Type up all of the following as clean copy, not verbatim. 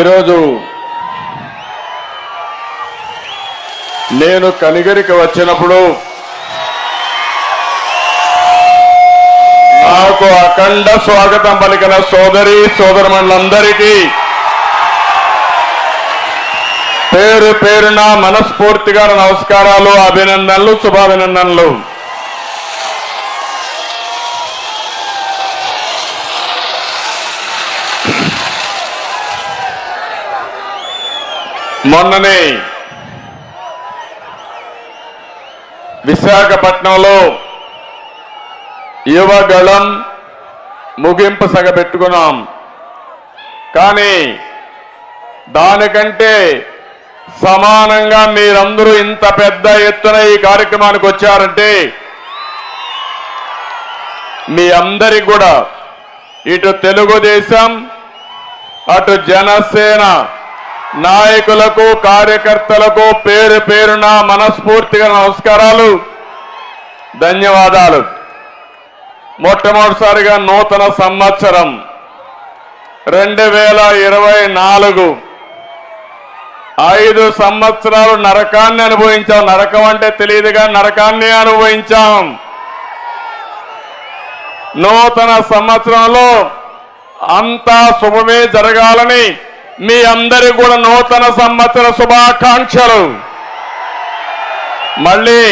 ఈరోజు నేను కనిగిరికి వచ్చినప్పుడు నాకు అఖండ స్వాగతం పలికిన సోదరి సోదరులందరికీ పేరు పేరున మనస్ఫూర్తిగా నమస్కారాలు, అభినందనలు, శుభాభినందనలు. మొన్ననే విశాఖపట్నంలో యువగళం ముగింపు సగ పెట్టుకున్నాం. కానీ దానికంటే సమానంగా మీరందరూ ఇంత పెద్ద ఎత్తున ఈ కార్యక్రమానికి వచ్చారంటే మీ అందరికి కూడా ఇటు తెలుగుదేశం అటు జనసేన నాయకులకు కార్యకర్తలకు పేరు పేరున మనస్ఫూర్తిగా నమస్కారాలు, ధన్యవాదాలు. మొట్టమొదటిసారిగా నూతన సంవత్సరం 2024 5 సంవత్సరాలు నరకాన్ని అనుభవించాం. నరకం అంటే తెలియదుగా, నరకాన్ని అనుభవించాం. నూతన సంవత్సరంలో అంతా శుభమే జరగాలని మీ అందరికీ కూడా నూతన సంవత్సర శుభాకాంక్షలు. మళ్ళీ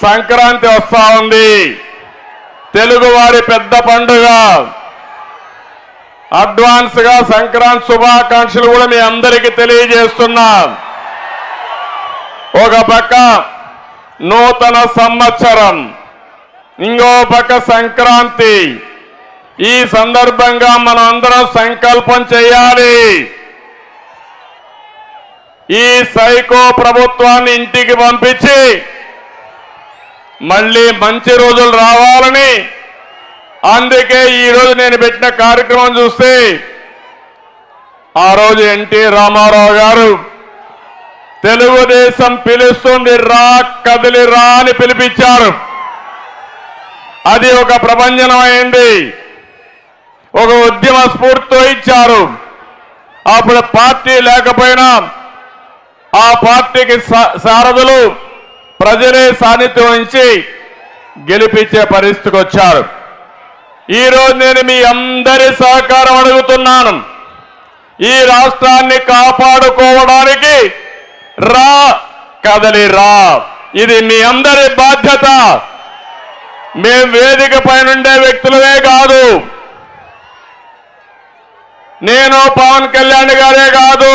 సంక్రాంతి వస్తా ఉంది, తెలుగువారి పెద్ద పండుగ. అడ్వాన్స్ గా సంక్రాంతి శుభాకాంక్షలు కూడా మీ అందరికీ తెలియజేస్తున్నా. ఒక పక్క నూతన సంవత్సరం, ఇంకో పక్క సంక్రాంతి. ఈ సందర్భంగా మనం అందరం సంకల్పం చేయాలి. ఈ సైకో ప్రభుత్వాన్ని ఇంటికి పంపించి మళ్ళీ మంచి రోజులు రావాలని, అందుకే ఈరోజు నేను పెట్టిన కార్యక్రమం చూస్తే ఆ రోజు ఎన్టీ రామారావు గారు తెలుగుదేశం పిలుస్తుంది రా కదిలి రా అని పిలిపించారు. అది ఒక ప్రభంజనమైంది, ఒక ఉద్యమ స్ఫూర్తితో ఇచ్చారు. అప్పుడు పార్టీ లేకపోయినా ఆ పార్టీకి సారథులు ప్రజలే సాన్నిధ్యం వహించి గెలిపించే పరిస్థితికి వచ్చారు. ఈరోజు నేను మీ అందరి సహకారం అడుగుతున్నాను. ఈ రాష్ట్రాన్ని కాపాడుకోవడానికి రా కదలి రా, ఇది మీ అందరి బాధ్యత. మేం వేదిక పైనుండే వ్యక్తులమే కాదు, నేను పవన్ కళ్యాణ్ గారే కాదు,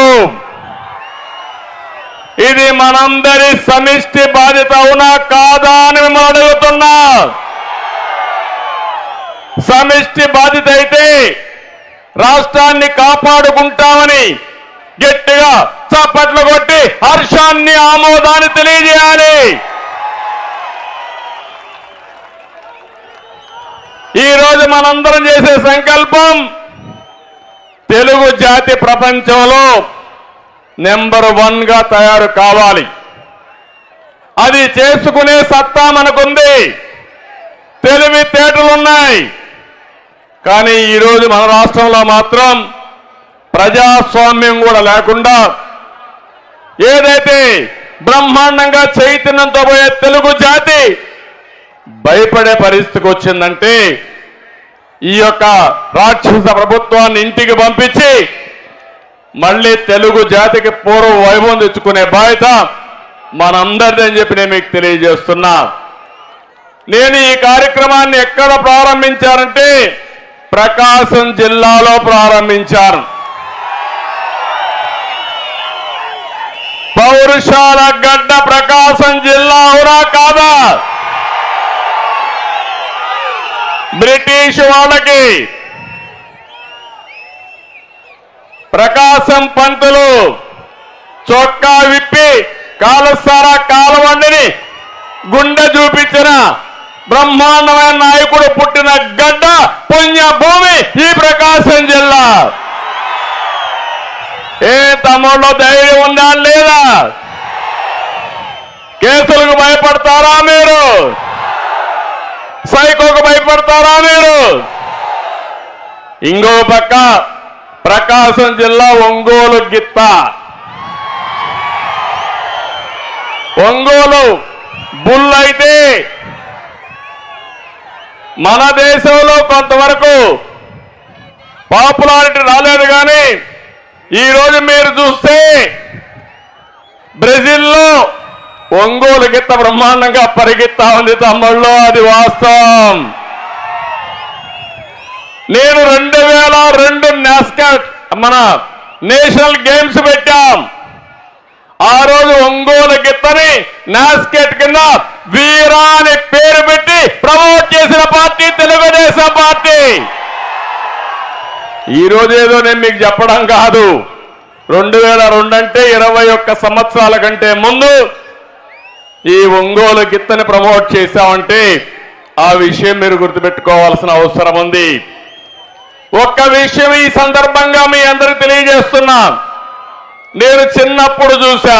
ఇది మనందరి సమిష్టి బాధ్యత. అవునా కాదా అని మిమ్మల్ని అడుగుతున్నా. సమిష్టి బాధ్యత అయితే రాష్ట్రాన్ని కాపాడుకుంటామని గట్టిగా చప్పట్లు కొట్టి హర్షాన్ని, ఆమోదాన్ని తెలియజేయాలి. ఈరోజు మనందరం చేసే సంకల్పం తెలుగు జాతి ప్రపంచంలో నెంబర్ 1 గా తయారు కావాలి. అది చేసుకునే సత్తా మనకుంది, తెలివితేటలున్నాయి. కానీ ఈరోజు మన రాష్ట్రంలో మాత్రం ప్రజాస్వామ్యం కూడా లేకుండా ఏదైతే బ్రహ్మాండంగా చైతన్యంతో పోయే తెలుగు జాతి భయపడే పరిస్థితికి వచ్చిందంటే ఈ యొక్క రాక్షస ప్రభుత్వాన్ని ఇంటికి పంపించి మళ్ళీ తెలుగు జాతికి పూర్వ వైభవం తెచ్చుకునే బాధ్యత మనందరిది అని చెప్పి నేను మీకు తెలియజేస్తున్నా. నేను ఈ కార్యక్రమాన్ని ఎక్కడ ప్రారంభించానంటే ప్రకాశం జిల్లాలో ప్రారంభించాను. పౌరుషాల గడ్డ ప్రకాశం జిల్లా, అవునా కాదా? బ్రిటిష్ వాళ్ళకి ప్రకాశం పంతులు చొక్కా విప్పి కాలసారా కాలవండిని గుండె చూపించిన బ్రహ్మాండమైన నాయకుడు పుట్టిన గడ్డ, పుణ్యభూమి ఈ ప్రకాశం జిల్లా. ఏ తమ్ముళ్ళు ధైర్యం ఉందా లేదా? కేసులకు భయపడతారా మీరు? సైకోకు భయపడతారా మీరు? ఇంకో పక్క ప్రకాశం జిల్లా ఒంగోలు గిత్త. ఒంగోలు బుల్ అయితే మన దేశంలో కొంతవరకు పాపులారిటీ రాలేదు, కానీ ఈరోజు మీరు చూస్తే బ్రెజిల్లో ఒంగోలు గిత్త బ్రహ్మాండంగా పరిగెత్తా ఉంది తమ్ముళ్ళు, అది వాస్తవం. నేను 2002 నాస్కాట్ మన నేషనల్ గేమ్స్ పెట్టాం. ఆ రోజు ఒంగోలు గిత్తని నాస్కెట్ కింద వీరా అని పేరు పెట్టి ప్రమోట్ చేసిన పార్టీ తెలుగుదేశం పార్టీ. ఈ రోజు ఏదో నేను మీకు చెప్పడం కాదు, 2002 అంటే 21 సంవత్సరాల కంటే ముందు ఈ ఒంగోలు గిత్తని ప్రమోట్ చేశామంటే ఆ విషయం మీరు గుర్తుపెట్టుకోవాల్సిన అవసరం ఉంది. ఒక్క విషయం ఈ సందర్భంగా మీ అందరికి తెలియజేస్తున్నా. నేను చిన్నప్పుడు చూసా,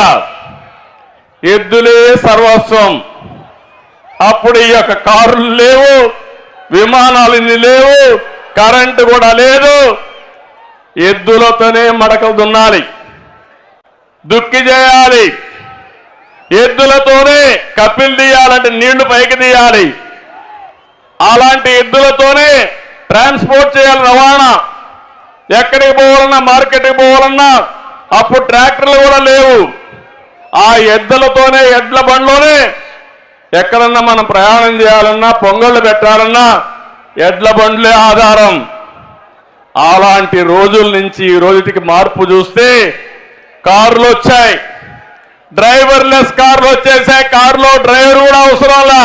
ఎద్దులే సర్వస్వం. అప్పుడు ఈ యొక్క కారులు లేవు, విమానాలు లేవు, కరెంటు కూడా లేదు. ఎద్దులతోనే మడకలు దున్నాలి, దుక్కి చేయాలి, ఎద్దులతోనే కప్పిలు తీయాలంటే నీళ్లు పైకి తీయాలి. అలాంటి ఎద్దులతోనే ట్రాన్స్పోర్ట్ చేయాలి, రవాణా. ఎక్కడికి పోవాలన్నా, మార్కెట్కి పోవాలన్నా అప్పుడు ట్రాక్టర్లు కూడా లేవు. ఆ ఎద్దులతోనే, ఎడ్ల బండ్లోనే ఎక్కడన్నా మనం ప్రయాణం చేయాలన్నా, పొంగళ్ళు పెట్టాలన్నా ఎడ్ల బండ్లే ఆధారం. అలాంటి రోజుల నుంచి ఈ రోజుకి మార్పు చూస్తే కార్లు వచ్చాయి, డ్రైవర్లెస్ కార్లు వచ్చేసాయి. కారులో డ్రైవర్ కూడా అవసరంలా,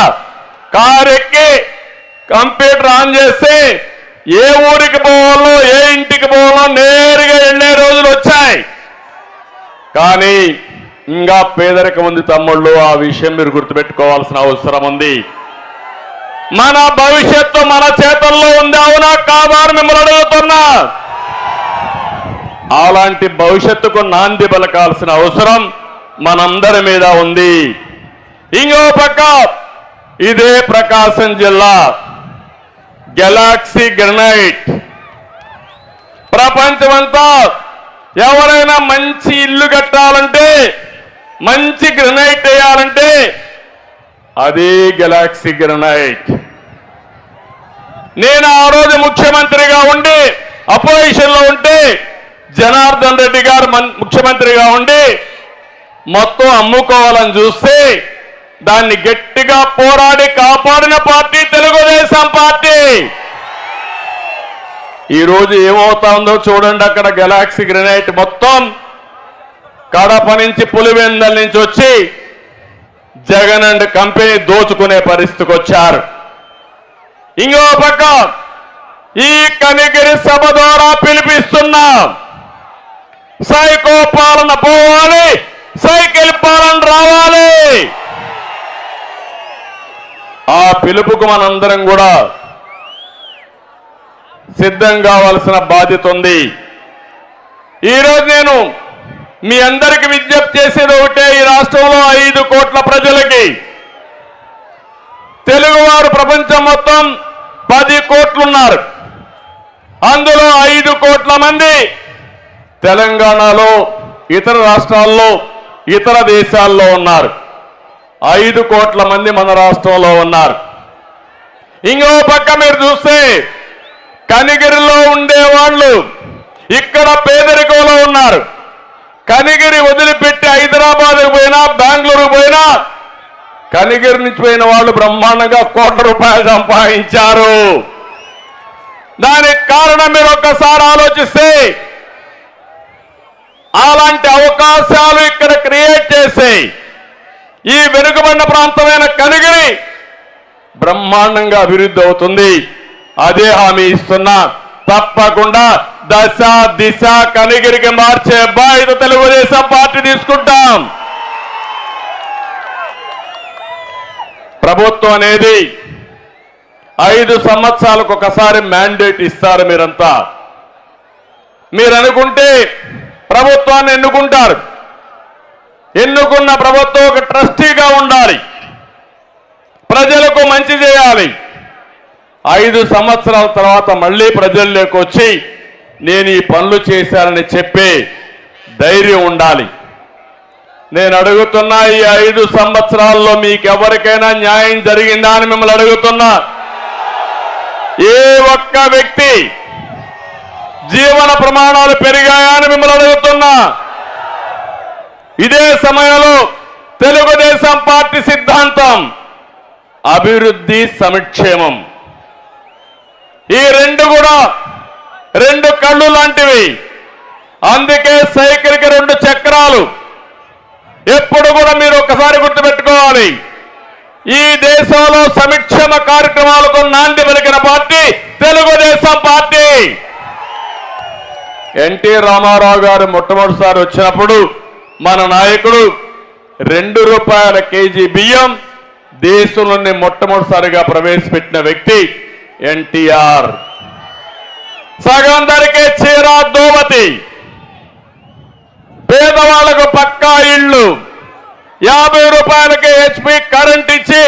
కారు ఎక్కి కంప్యూటర్ ఆన్ చేస్తే ఏ ఊరికి పోవాలో, ఏ ఇంటికి పోవాలో నేరుగా వెళ్ళే రోజులు వచ్చాయి. కానీ ఇంకా పేదరికం ఉంది తమ్ముళ్ళు, ఆ విషయం మీరు గుర్తుపెట్టుకోవాల్సిన అవసరం ఉంది. మన భవిష్యత్తు మన చేతుల్లో ఉంది, అవునా కాదా అని మిమ్మల్ని అడుగుతున్నా. అలాంటి భవిష్యత్తుకు నాంది పలకాల్సిన అవసరం మనందరి మీద ఉంది. ఇంకో పక్క ఇదే ప్రకాశం జిల్లా గెలాక్సీ గ్రనైట్. ప్రపంచమంతా ఎవరైనా మంచి ఇల్లు కట్టాలంటే, మంచి గ్రనైట్ వేయాలంటే అదే గెలాక్సీ గ్రనైట్. నేను ఆ రోజు ముఖ్యమంత్రిగా ఉండి అపోజిషన్ లో ఉంటే, జనార్దన్ రెడ్డి గారు ముఖ్యమంత్రిగా ఉండి మొత్తం అమ్ముకోవాలని చూస్తే దాన్ని గట్టిగా పోరాడి కాపాడిన పార్టీ తెలుగుదేశం పార్టీ. ఈ రోజు ఏమవుతుందో చూడండి. అక్కడ గెలాక్సీ గ్రనైట్ మొత్తం కడప నుంచి, పులివెందల నుంచి వచ్చి జగన్ అండ్ కంపెనీ దోచుకునే పరిస్థితికి వచ్చారు. ఇంకో పక్క ఈ కనిగిరి సభ ద్వారా పిలిపిస్తున్నాం, సైకో పాలన పోవాలి, సైకిల్ పాలన రావాలి. ఆ పిలుపుకు మనందరం కూడా సిద్ధం కావాల్సిన బాధ్యత ఉంది. ఈరోజు నేను మీ అందరికీ విజ్ఞప్తి చేసేది ఒకటే, ఈ రాష్ట్రంలో 5 కోట్ల ప్రజలకి, తెలుగువారు ప్రపంచం మొత్తం 10 కోట్లున్నారు. అందులో 5 కోట్ల మంది తెలంగాణలో, ఇతర రాష్ట్రాల్లో, ఇతర దేశాల్లో ఉన్నారు. 5 కోట్ల మంది మన రాష్ట్రంలో ఉన్నారు. ఇంకో పక్క మీరు చూస్తే కనిగిరిలో ఉండేవాళ్ళు ఇక్కడ పేదరికంలో ఉన్నారు. కనిగిరి వదిలిపెట్టి హైదరాబాద్కు పోయినా, బెంగళూరుకు పోయినా, కనిగిరి నుంచి పోయిన వాళ్ళు బ్రహ్మాండంగా ₹1,00,00,000 సంపాదించారు. దానికి కారణం మీరు ఒక్కసారి ఆలోచిస్తే, అలాంటి అవకాశాలు ఇక్కడ క్రియేట్ చేసి ఈ వెనుకబడిన ప్రాంతమైన కనిగిరి బ్రహ్మాండంగా అభివృద్ధి అవుతుంది. అదే హామీ ఇస్తున్నా. తప్పకుండా దశ దిశ కనిగిరికి మార్చే బాధ్యత తెలుగుదేశం పార్టీ తీసుకుంటాం. ప్రభుత్వం అనేది 5 సంవత్సరాలకు ఒకసారి మ్యాండేట్ ఇస్తారు. మీరంతా మీరు అనుకుంటే ప్రభుత్వాన్ని ఎన్నుకుంటారు. ఎన్నుకున్న ప్రభుత్వం ఒక ట్రస్టీగా ఉండాలి, ప్రజలకు మంచి చేయాలి. 5 సంవత్సరాల తర్వాత మళ్ళీ ప్రజల్లోకి వచ్చి నేను ఈ పనులు చేశానని చెప్పే ధైర్యం ఉండాలి. నేను అడుగుతున్నా, ఈ 5 సంవత్సరాల్లో మీకెవరికైనా న్యాయం జరిగిందా అని మిమ్మల్ని అడుగుతున్నా. ఏ ఒక్క వ్యక్తి జీవన ప్రమాణాలు పెరిగాయా అని మిమ్మల్ని అడుగుతున్నా. ఇదే సమయంలో తెలుగుదేశం పార్టీ సిద్ధాంతం అభివృద్ధి, సంక్షేమం. ఈ రెండు కూడా 2 కళ్ళు లాంటివి. అందుకే సైకిల్కి 2 చక్రాలు. ఎప్పుడు కూడా మీరు ఒకసారి గుర్తుపెట్టుకోవాలి, ఈ దేశంలో సంక్షేమ కార్యక్రమాలకు నాంది పలికిన పార్టీ తెలుగుదేశం పార్టీ. ఎన్టీ రామారావు గారు మొట్టమొదటిసారి వచ్చినప్పుడు మన నాయకుడు ₹2 కేజీ బియ్యం దేశంలోనే మొట్టమొదటిసారిగా ప్రవేశపెట్టిన వ్యక్తి ఎన్టీఆర్. సగం ధరకే చీర, దోవతి, పేదవాళ్లకు పక్కా ఇళ్లు, ₹50కే HP కరెంట్ ఇచ్చి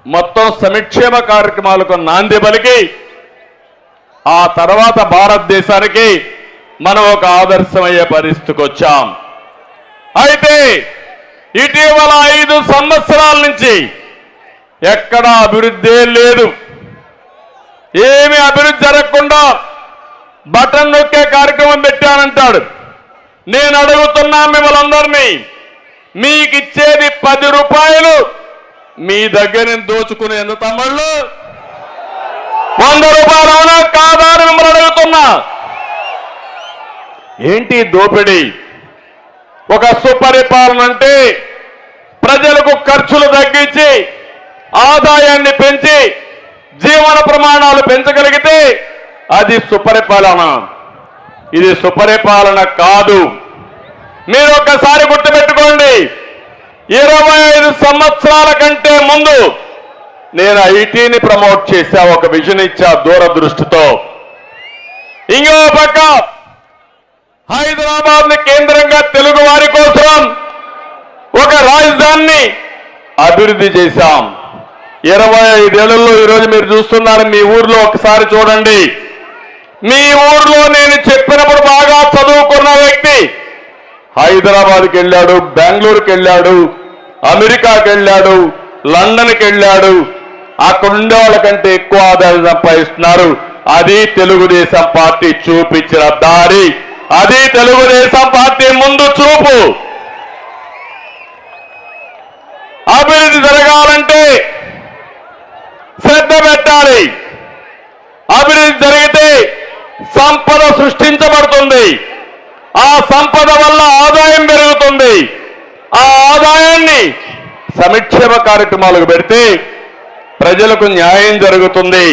మొత్తం సంక్షేమ కార్యక్రమాలకు నాంది పలికి ఆ తర్వాత భారతదేశానికి మనం ఒక ఆదర్శమయ్యే పరిస్థితికి వచ్చాం. అయితే ఇటీవల 5 సంవత్సరాల నుంచి ఎక్కడా అభివృద్ధి లేదు. ఏమీ అభివృద్ధి జరగకుండా బటన్ నొక్కే కార్యక్రమం పెట్టానంటాడు. నేను అడుగుతున్నా మిమ్మల్ని అందరినీ, మీకు ఇచ్చేది ₹10 మీ దగ్గర దోచుకునే ఎంత తమ్ముళ్ళు? ₹100 అవునా కాదా అని మిమ్మల్ని అడుగుతున్నా. ఏంటి దోపిడీ? ఒక సుపరిపాలన అంటే ప్రజలకు ఖర్చులు తగ్గించి ఆదాయాన్ని పెంచి జీవన ప్రమాణాలు పెంచగలిగితే అది సుపరిపాలన. ఇది సుపరిపాలన కాదు. మీరు ఒక్కసారి గుర్తుపెట్టుకోండి, 25 సంవత్సరాల కంటే ముందు నేను ఐటీని ప్రమోట్ చేశా, ఒక విజన్ ఇచ్చా దూరదృష్టితో. ఇంకో పక్క హైదరాబాద్ ని కేంద్రంగా తెలుగు వారి కోసం ఒక రాజధానిని అభివృద్ధి చేశాం. 25 ఏళ్లలో ఈరోజు మీరు చూస్తున్నారు. మీ ఊర్లో ఒకసారి చూడండి. మీ ఊర్లో నేను చెప్పినప్పుడు బాగా చదువుకున్న వ్యక్తి హైదరాబాద్కి వెళ్ళాడు, బెంగళూరుకి వెళ్ళాడు, అమెరికాకి వెళ్ళాడు, లండన్కి వెళ్ళాడు. అక్కడ ఉండే వాళ్ళకంటే ఎక్కువ ఆదాయం సంపాదిస్తున్నారు. అది తెలుగుదేశం పార్టీ చూపించిన దారి. అది తెలుగుదేశం పార్టీ ముందు చూపు. అభివృద్ధి జరగాలంటే శ్రద్ధ పెట్టాలి. అభివృద్ధి జరిగితే సంపద సృష్టించబడుతుంది. ఆ సంపద వల్ల ఆదాయం పెరుగుతుంది. ఆ ఆదాయాన్ని సంక్షేమ కార్యక్రమాలకు పెడితే ప్రజలకు న్యాయం జరుగుతుంది.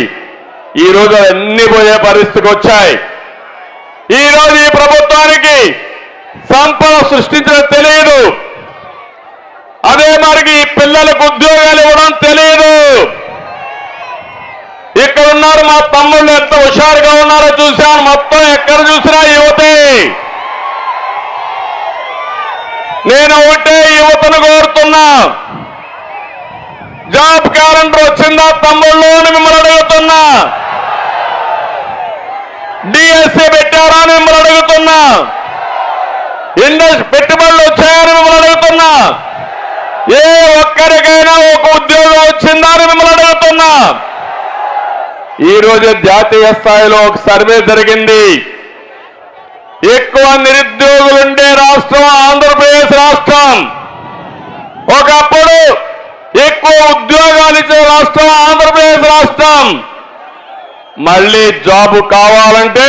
ఈరోజు అన్ని పోయే పరిస్థితికి వచ్చాయి. ఈరోజు ఈ ప్రభుత్వానికి సంపద సృష్టించడం తెలియదు. అదే మరికి ఈ పిల్లలకు ఉద్యోగాలు ఇవ్వడం తెలియదు. ఇక్కడ ఉన్నారు మా తమ్ముళ్ళు, ఎంత హుషారుగా ఉన్నారో చూశాను. మొత్తం ఎక్కడ చూసినా యువతే. నేను ఒకటే యువతను కోరుతున్నా, జాబ్ క్యాలెండర్ వచ్చిందా తమ్ముళ్ళు అని మిమ్మల్ని అడుగుతున్నా. డిఎస్సీ పెట్టారా అని మిమ్మల్ని అడుగుతున్నా. పెట్టుబడులు వచ్చాయని మిమ్మల్ని అడుగుతున్నా. ఏ ఒక్కరికైనా ఒక ఉద్యోగం వచ్చిందా అని మిమ్మల్ని అడుగుతున్నా. ఈ రోజు జాతీయ స్థాయిలో ఒక సర్వే జరిగింది. ఎక్కువ నిరుద్యోగులుండే రాష్ట్రం ఆంధ్రప్రదేశ్ రాష్ట్రం. ఒకప్పుడు ఎక్కువ ఉద్యోగాలు ఇచ్చే రాష్ట్రం ఆంధ్రప్రదేశ్ రాష్ట్రం. మళ్ళీ జాబు కావాలంటే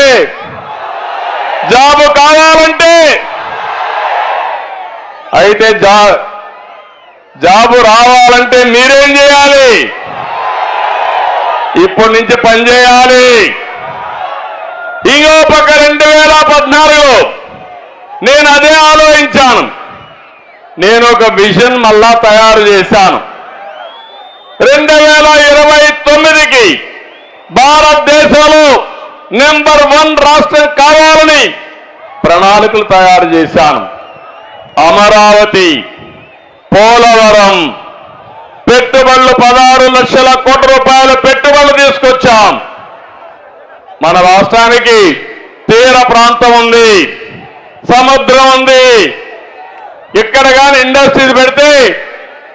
అయితే జాబు రావాలంటే మీరేం చేయాలి? ఇప్పటి నుంచి పనిచేయాలి. ఇంకో పక్క 2014 నేను అదే ఆలోచించాను. నేను ఒక విజన్ మళ్ళా తయారు చేశాను. 2029కి భారతదేశంలో నెంబర్ 1 రాష్ట్రం కావాలని ప్రణాళికలు తయారు చేశాను. అమరావతి, పోలవరం పెట్టుబడులు 16 లక్షల కోట్ల రూపాయల పెట్టుబడులు తీసుకొచ్చాం. మన రాష్ట్రానికి తీర ప్రాంతం ఉంది, సముద్రం ఉంది. ఇక్కడ కానీ ఇండస్ట్రీస్ పెడితే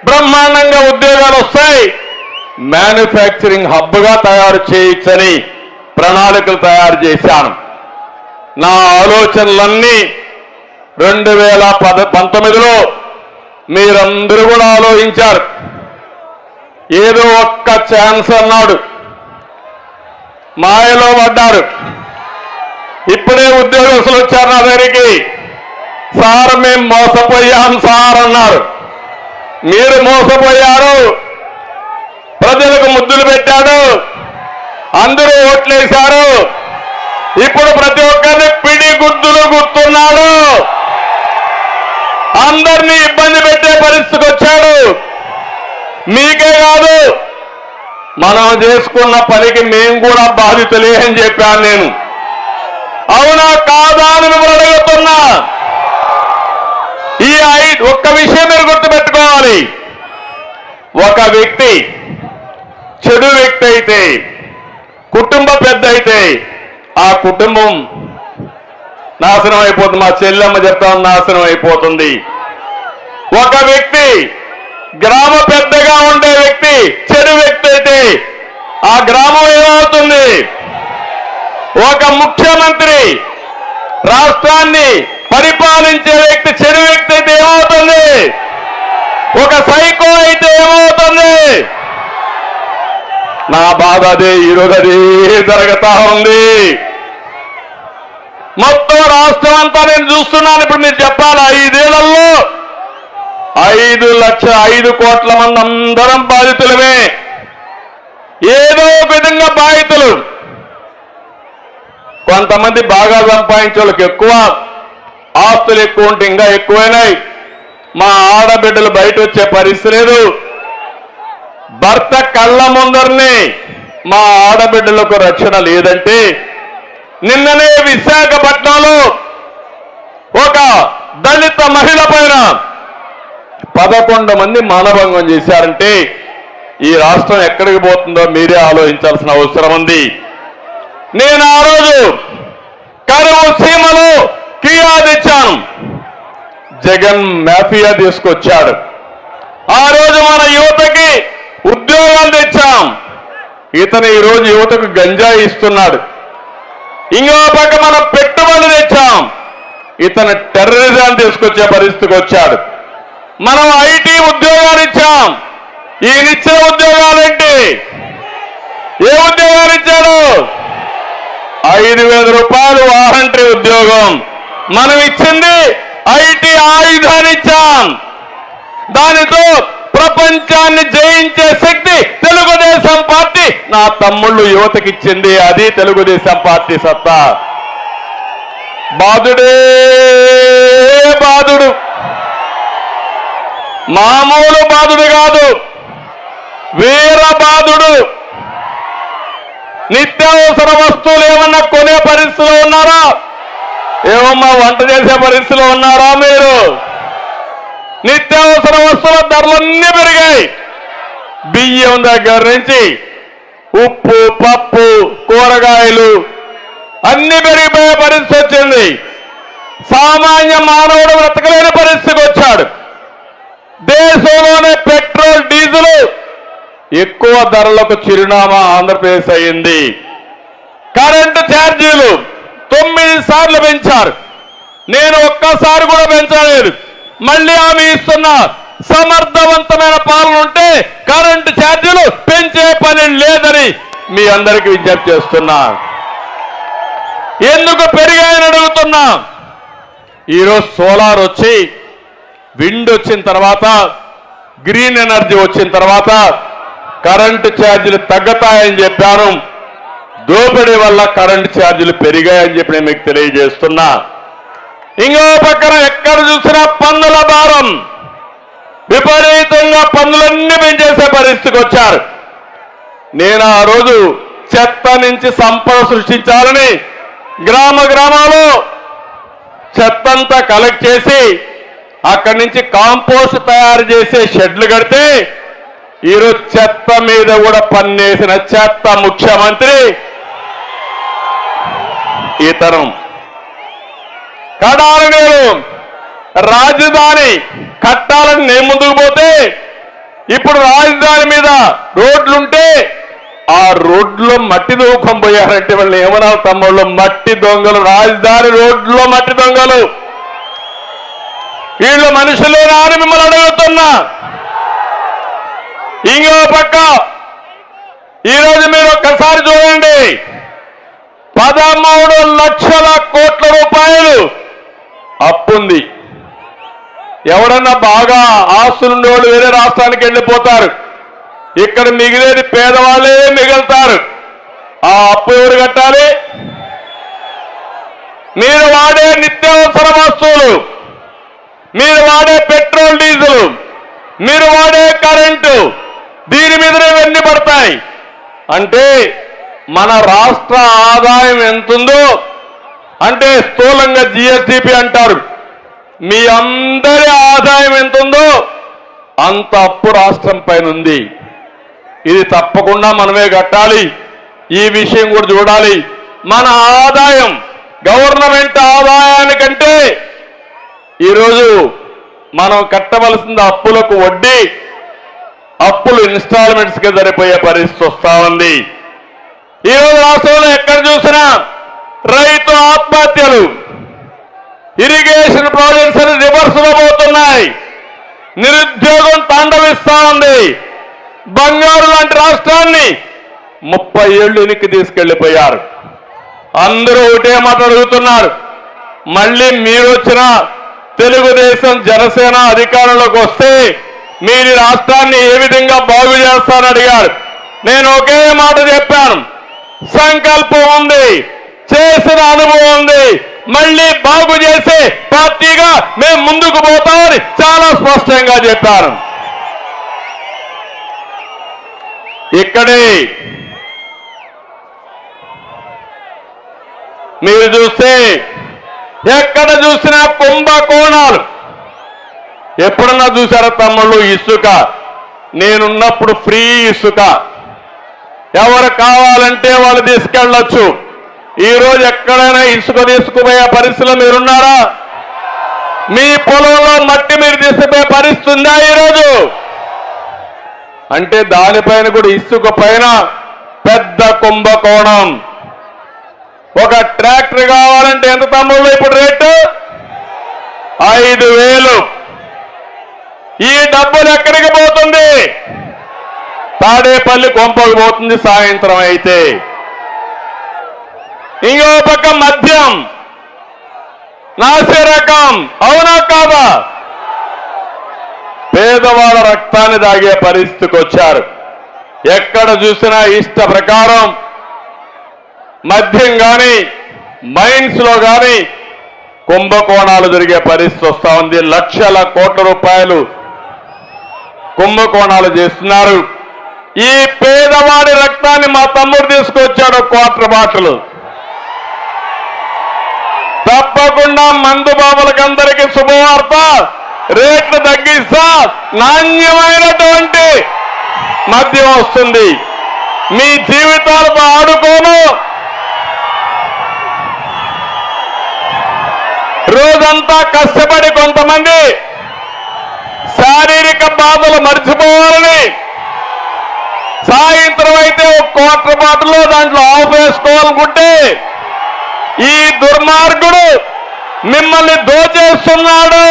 బ్రహ్మాండంగా ఉద్యోగాలు వస్తాయి, మ్యానుఫ్యాక్చరింగ్ హబ్గా తయారు చేయొచ్చని ప్రణాళికలు తయారు చేశాను. నా ఆలోచనలన్నీ 2019లో మీరందరూ కూడా ఆలోచించారు. ఏదో ఒక్క ఛాన్స్ అన్నాడు, మాయలో పడ్డారు. ఇప్పుడే ఉద్యోగస్తులు వచ్చారు నా దగ్గరికి. సార్ మేము మోసపోయాం సార్ అన్నారు. మీరు మోసపోయారు, ప్రజలకు ముద్దులు పెట్టాడు, అందరూ ఓట్లేశారు. ఇప్పుడు ప్రతి ఒక్కరిని పిడి గుద్దులు గుర్తున్నాడు, అందరినీ ఇబ్బంది పెట్టే పరిస్థితికి వచ్చాడు. మీకే కాదు, మనం చేసుకున్న పనికి మేము కూడా బాధితులే అని చెప్పాను నేను. అవునా కాదా అని మిమ్మల్ని అడుగుతున్నా. ఒక్క విషయం మీరు గుర్తుపెట్టుకోవాలి. ఒక వ్యక్తి చెడు వ్యక్తి అయితే, కుటుంబ పెద్ద అయితే ఆ కుటుంబం నాశనం అయిపోతుంది. మా చెల్లెమ్మ చెప్తాను, నాశనం అయిపోతుంది. ఒక వ్యక్తి గ్రామ పెద్దగా ఉండే వ్యక్తి చెడు వ్యక్తి అయితే ఆ గ్రామం ఏమవుతుంది? ఒక ముఖ్యమంత్రి రాష్ట్రాన్ని పరిపాలించే వ్యక్తి చెడు వ్యక్తి అయితే ఏమవుతుంది? ఒక సైకో అయితే ఏమవుతుంది? నా బాధ అదే, ఈరోజు అదే జరుగుతా ఉంది. మొత్తం రాష్ట్రం అంతా నేను చూస్తున్నాను. ఇప్పుడు మీరు చెప్పాలి, 5 ఏళ్లలో 5 కోట్ల మంది అందరం బాధితులమే, ఏదో ఒక విధంగా బాధితులు. కొంతమంది బాగా సంపాదించే వాళ్ళకి ఎక్కువ, ఆస్తులు ఎక్కువ ఉంటే ఇంకా ఎక్కువైనాయి. మా ఆడబిడ్డలు బయట వచ్చే పరిస్థితి లేదు. భర్త కళ్ళ ముందరనే మా ఆడబిడ్డలకు రక్షణ లేదంటే, నిన్ననే విశాఖపట్నంలో ఒక దళిత మహిళ పైన 11 మంది మానభంగం చేశారంటే ఈ రాష్ట్రం ఎక్కడికి పోతుందో మీరే ఆలోచించాల్సిన అవసరం ఉంది. నేను ఆ రోజు కరువు సీమలో కియా తెచ్చాను, జగన్ మాఫియా తీసుకొచ్చాడు. ఆ రోజు మన యువతకి ఉద్యోగాలు తెచ్చాం, ఇతను ఈ రోజు యువతకు గంజాయి ఇస్తున్నాడు. ఇంకో పక్క మనం పెట్టుబడులు తెచ్చాం, ఇతను టెర్రరిజం తీసుకొచ్చే పరిస్థితికి వచ్చాడు. మనం ఐటీ ఉద్యోగాలు ఇచ్చాం, ఈయనిచ్చిన ఉద్యోగాలేంటి? ఏ ఉద్యోగాలు ఇచ్చాడు? 5,000 రూపాయలు వారంటీ ఉద్యోగం. మనం ఇచ్చింది ఐటీ ఆయుధాన్ని ఇచ్చాం. దానితో ప్రపంచాన్ని జయించే శక్తి తెలుగుదేశం పార్టీ నా తమ్ముళ్ళు యువతకిచ్చింది. అది తెలుగుదేశం పార్టీ సత్తా. బాధుడే బాధుడు, మామూలు బాధుడు కాదు, వీర బాధుడు. నిత్యావసర వస్తువులు ఏమన్నా కొనే పరిస్థితిలో ఉన్నారా? ఏమమ్మా వంట చేసే పరిస్థితిలో ఉన్నారా మీరు? నిత్యావసర వస్తువుల ధరలన్నీ పెరిగాయి. బియ్యం దగ్గర నుంచి ఉప్పు, పప్పు, కూరగాయలు అన్ని పెరిగిపోయే పరిస్థితి వచ్చింది. సామాన్య మానవుడు బ్రతకలేని పరిస్థితికి వచ్చాడు. దేశంలోనే పెట్రోల్, డీజిల్ ఎక్కువ ధరలకు చిరునామా ఆంధ్రప్రదేశ్ అయింది. కరెంటు ఛార్జీలు 9 సార్లు పెంచారు. నేను ఒక్కసారి కూడా పెంచలేదు. మళ్ళీ హామీ ఇస్తున్నా, సమర్థవంతమైన పాలన ఉంటే కరెంటు ఛార్జీలు పెంచే పని లేదని మీ అందరికీ విజ్ఞప్తి చేస్తున్నా. ఎందుకు పెరిగాయని అడుగుతున్నా. ఈరోజు సోలార్ వచ్చి, విండ్ వచ్చిన తర్వాత, గ్రీన్ ఎనర్జీ వచ్చిన తర్వాత కరెంటు ఛార్జీలు తగ్గుతాయని చెప్పాను. దోపిడీ వల్ల కరెంటు ఛార్జీలు పెరిగాయని చెప్పి నేను మీకు తెలియజేస్తున్నా. ఇంకో పక్కన ఎక్కడ చూసినా పన్నుల భారం, విపరీతంగా పన్నులన్నీ పెంచేసే పరిస్థితికి వచ్చారు. నేను ఆ రోజు చెత్త నుంచి సంపద సృష్టించాలని గ్రామాల్లో చెత్తంతా కలెక్ట్ చేసి అక్కడి నుంచి కాంపోస్ట్ తయారు చేసే షెడ్లు కడితే ఈరోజు చెత్త మీద కూడా పన్నేసిన చెత్త ముఖ్యమంత్రి ఈ తరం కడాలి నేను రాజధాని కట్టాలని నేను ముందుకు పోతే ఇప్పుడు రాజధాని మీద రోడ్లుంటే ఆ రోడ్లో మట్టి దూకం పోయారంటే వాళ్ళు ఏమన్నా తమ్ముళ్ళు మట్టి దొంగలు, రాజధాని రోడ్లో మట్టి దొంగలు. వీళ్ళు మనుషులేనా అని మిమ్మల్ని అడుగుతున్నా. ఇంకో పక్క ఈరోజు మీరు ఒక్కసారి చూడండి, 13 లక్షల కోట్ల రూపాయలు అప్పుంది. ఎవడన్నా బాగా ఆస్తులుండే వాళ్ళు వేరే రాష్ట్రానికి వెళ్ళిపోతారు, ఇక్కడ మిగిలేది పేదవాళ్ళే మిగులుతారు. ఆ అప్పు ఎవరు కట్టాలి? మీరు వాడే నిత్యావసర వస్తువులు, మీరు వాడే పెట్రోల్ డీజిల్, మీరు వాడే కరెంటు, దీని మీదనే ఇవన్నీ పడతాయి. అంటే మన రాష్ట్ర ఆదాయం ఎంతుందో అంటే స్థూలంగా జిఎస్డిపి అంటారు, మీ అందరి ఆదాయం ఎంతుందో అంత అప్పు రాష్ట్రం పైన ఉంది. ఇది తప్పకుండా మనమే కట్టాలి. ఈ విషయం కూడా చూడాలి. మన ఆదాయం గవర్నమెంట్ ఆదాయానికంటే ఈరోజు మనం కట్టవలసిన అప్పులకు వడ్డీ, అప్పులు ఇన్స్టాల్మెంట్స్ కి సరిపోయే పరిస్థితి వస్తా ఉంది. ఈరోజు రాష్ట్రంలో ఎక్కడ చూసినా రైతు ఆత్మహత్యలు, ఇరిగేషన్ ప్రాజెక్ట్స్ అని రివర్స్ లో పోతున్నాయి, నిరుద్యోగం తాండవిస్తా ఉంది. బంగారు లాంటి రాష్ట్రాన్ని 30 ఏళ్లు వెనక్కి తీసుకెళ్లిపోయారు. అందరూ ఒకటే మాట అడుగుతున్నారు, మళ్ళీ మీరు వచ్చిన తెలుగుదేశం జనసేన అధికారంలోకి వస్తే మీరు రాష్ట్రాన్ని ఏ విధంగా బాగు చేస్తారని అడిగారు. నేను ఒకే మాట చెప్పాను, సంకల్పం ఉంది, చేసిన అనుభవం ఉంది, మళ్ళీ బాగు చేసే పార్టీగా మేము ముందుకు పోతామని చాలా స్పష్టంగా చెప్పాను. ఇక్కడే మీరు చూస్తే ఎక్కడ చూసినా కుంభకోణాలు. ఎప్పుడన్నా చూసారా తమ్ముళ్ళు? ఇసుక నేనున్నప్పుడు ఫ్రీ ఇసుక, ఎవరు కావాలంటే వాళ్ళు తీసుకెళ్ళొచ్చు. ఈరోజు ఎక్కడైనా ఇసుక తీసుకుపోయే పరిస్థితిలో మీరున్నారా? మీ పొలంలో మట్టి మీరు తీసుకుపోయే పరిస్థితి ఉందా ఈరోజు? అంటే దానిపైన కూడా ఇసుక పైన పెద్ద కుంభకోణం. ఒక ట్రాక్టర్ కావాలంటే ఎంత తమ్ముళ్ళు ఇప్పుడు రేటు? 5,000. ఈ డబ్బులు ఎక్కడికి పోతుంది? తాడేపల్లి కొంపకు పోతుంది సాయంత్రం అయితే. ఇంకో పక్క మద్యం నాసి రకం, అవునా కాదా? పేదవాళ్ళ రక్తాన్ని దాగే పరిస్థితికి వచ్చారు. ఎక్కడ చూసినా ఇష్ట ప్రకారం మద్యం కానీ మైన్స్ లో కానీ కుంభకోణాలు జరిగే పరిస్థితి వస్తా ఉంది. లక్షల కోట్ల రూపాయలు కుంభకోణాలు చేస్తున్నారు. ఈ పేదవాడి రక్తాన్ని మా తమ్ముడు తీసుకొచ్చాడు క్వార్టర్ బాటిల్. తప్పకుండా మందు బాబులకు అందరికీ శుభవార్త, రేట్లు తగ్గిస్తా నాణ్యమైనటువంటి మద్యం వస్తుంది. మీ జీవితాలతో ఆడుకోను. రోజంతా కష్టపడి కొంతమంది శారీరక బాధలు మర్చిపోవాలని సాయంత్రం అయితే ఒక క్వార్టర్ బాటిల్లో దాంట్లో ఆఫ్ వేసుకోవాలనుకుంటే ఈ దుర్మార్గుడు మిమ్మల్ని దోచేస్తున్నాడు.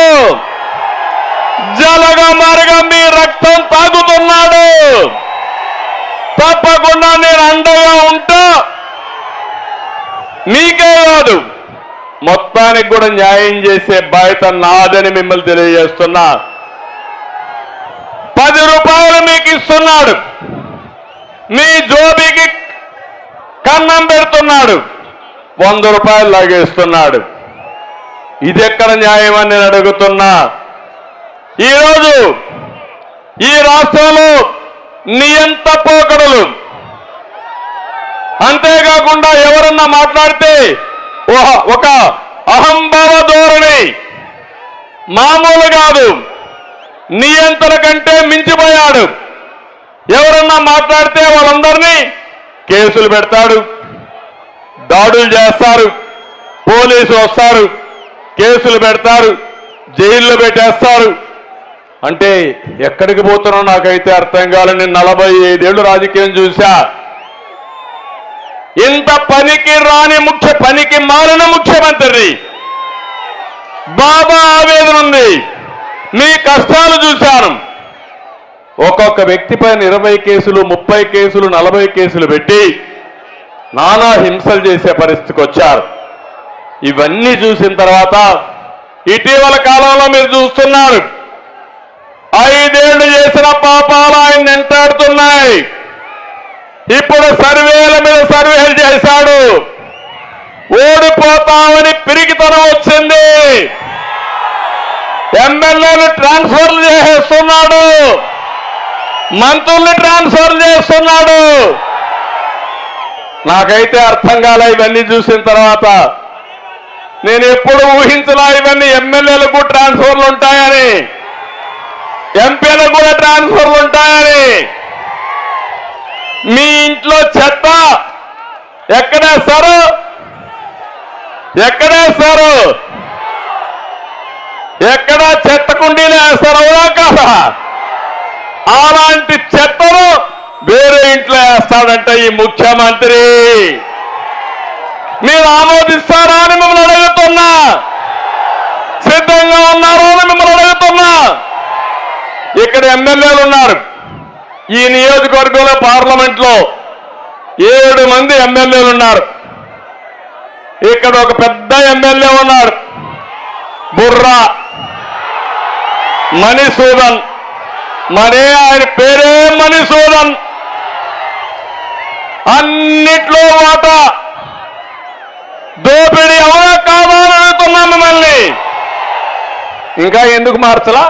జలగమారుగా మీ రక్తం తాగుతున్నాడు. తప్పకుండా నేను అండగా ఉంటా. మీకే కాదు మొత్తానికి కూడా న్యాయం చేసే బాధ్యత నాదని మిమ్మల్ని తెలియజేస్తున్నా. 10 రూపాయలు మీకు ఇస్తున్నాడు, మీ జోబికి కన్నం పెడుతున్నాడు, 100 రూపాయలు లాగేస్తున్నాడు. ఇది ఎక్కడ న్యాయం అని నేను అడుగుతున్నా. ఈరోజు ఈ రాష్ట్రంలో నియంత పోకడలు, అంతేకాకుండా ఎవరన్నా మాట్లాడితే ఒక అహంభావ ధోరణి, మామూలు కాదు, నియంత్రణ కంటే మించిపోయాడు. ఎవరన్నా మాట్లాడితే వాళ్ళందరినీ కేసులు పెడతాడు, దాడులు చేస్తారు, పోలీసులు వస్తారు, కేసులు పెడతారు, జైల్లో పెట్టేస్తారు. అంటే ఎక్కడికి పోతున్నా నాకైతే అర్థం కాలని 45 ఏళ్ళు రాజకీయం చూశా. ఇంత పనికి రాని పనికి మారిన ముఖ్యమంత్రి బాబా ఆవేదన ఉంది. మీ కష్టాలు చూశాను. ఒక్కొక్క వ్యక్తి పైన 20 కేసులు, 30 కేసులు, 40 కేసులు పెట్టి నానా హింసలు చేసే పరిస్థితికి వచ్చారు. ఇవన్నీ చూసిన తర్వాత ఇటీవల కాలంలో మీరు చూస్తున్నారు, 5 ఏళ్లు చేసిన పాపాలు ఆయన వెంటాడుతున్నాయి. ఇప్పుడు సర్వేల మీద సర్వేలు చేశాడు. ఓడిపోతామని పిరికితనం వచ్చింది. ఎమ్మెల్యేలు ట్రాన్స్ఫర్లు చేసేస్తున్నాడు, మంత్రుల్ని ట్రాన్స్ఫర్ చేస్తున్నాడు. నాకైతే అర్థం కాలే ఇవన్నీ చూసిన తర్వాత. నేను ఎప్పుడు ఊహించలా ఇవన్నీ ఎమ్మెల్యేలకు ట్రాన్స్ఫర్లు ఉంటాయని, ఎంపీలకు కూడా ట్రాన్స్ఫర్లు ఉంటాయని. మీ ఇంట్లో చెత్త ఎక్కడేస్తారు? ఎక్కడేస్తారు? ఎక్కడ చెత్త కుండీలు వేస్తారు, అవునా కాదా? అలాంటి చెత్తను వేరే ఇంట్లో వేస్తాడంట ఈ ముఖ్యమంత్రి. మీరు ఆమోదిస్తారా అని మిమ్మల్ని అడుగుతున్నా. సిద్ధంగా ఉన్నారా అని మిమ్మల్ని అడుగుతున్నా. ఇక్కడ ఎమ్మెల్యేలు ఉన్నారు. ఈ నియోజకవర్గంలో పార్లమెంట్లో 7 మంది ఎమ్మెల్యేలు ఉన్నారు. ఇక్కడ ఒక పెద్ద ఎమ్మెల్యే ఉన్నారు, బుర్రా మణిసూదన్. ఆయన పేరే మణిసూదన్. అన్నిట్లో వాటా దోపిడీ ఎవరో కావాలని అడుగుతున్నాం మిమ్మల్ని. ఇంకా ఎందుకు మార్చలా?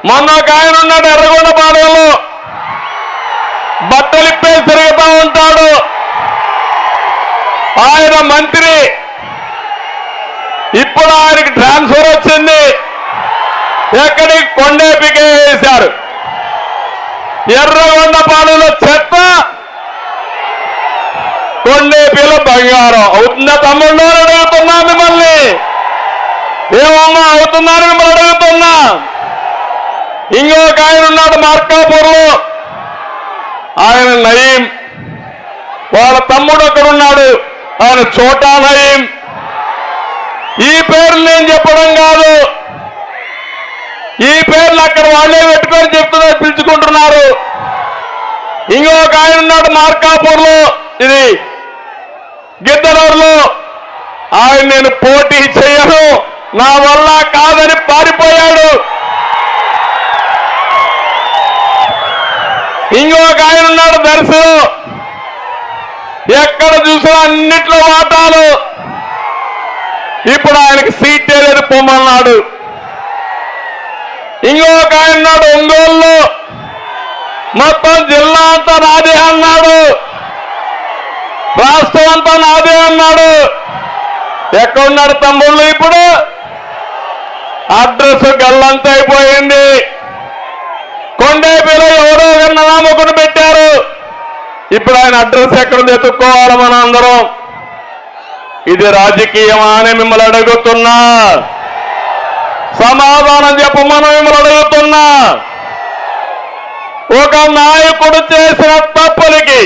మొన్న ఒక ఆయన ఉన్నాడు ఎర్రగొండపాలెంలో, బట్టలిప్పేసి తిరుగుతూ ఉంటాడు. ఆయన మంత్రి. ఇప్పుడు ఆయనకి ట్రాన్స్ఫర్ వచ్చింది. ఎక్కడికి? కొండేపికే వేశారు. ఎర్రగొండపాలెంలో చెత్త, కొండేపిలో బంగారం. అవుతుందా తమ్ముళ్ళు అని అడుగుతున్నా మిమ్మల్ని. ఏమమ్మా అవుతుందని మిమ్మల్ని అడుగుతున్నా. ఇంకొక ఆయన ఉన్నాడు మార్కాపూర్లో, ఆయన నయీం. వాళ్ళ తమ్ముడు ఒకడున్నాడు, ఆయన చోటా నయీం. ఈ పేర్లు నేను చెప్పడం కాదు, ఈ పేర్లు అక్కడ వాళ్ళే పెట్టుకొని చెప్తున్నారు, పిలుచుకుంటున్నారు. ఇంకొక ఆయన ఉన్నాడు మార్కాపూర్లో, ఇది గిద్దలూరులో. ఆయన నేను పోటీ చేయను, నా వల్ల కాదని పారిపోయాడు. ఇంకొక ఆయన ఉన్నాడు దర్శనం. ఎక్కడ చూసినా అన్నిట్లో వాటాలు. ఇప్పుడు ఆయనకి సీటే లేదు, పొమ్మన్నాడు. ఇంకొక ఆయన ఉన్నాడు ఒంగోలులో, మొత్తం జిల్లా అంతా నాదే అన్నాడు, రాష్ట్రం అంతా నాదే అన్నాడు. ఎక్కడున్నాడు తమ్ముళ్ళు? ఇప్పుడు అడ్రస్ గల్లంతా అయిపోయింది. కొండేపిలో ఎవరో నామకుని పెట్టారు. ఇప్పుడు ఆయన అడ్రస్ ఎక్కడ ఎత్తుక్కోవాలి మన అందరం. ఇది రాజకీయమా అని మిమ్మల్ని అడుగుతున్నా. సమాధానం చెప్పమని మిమ్మల్ని అడుగుతున్నా. ఒక నాయకుడు చేసిన తప్పులకి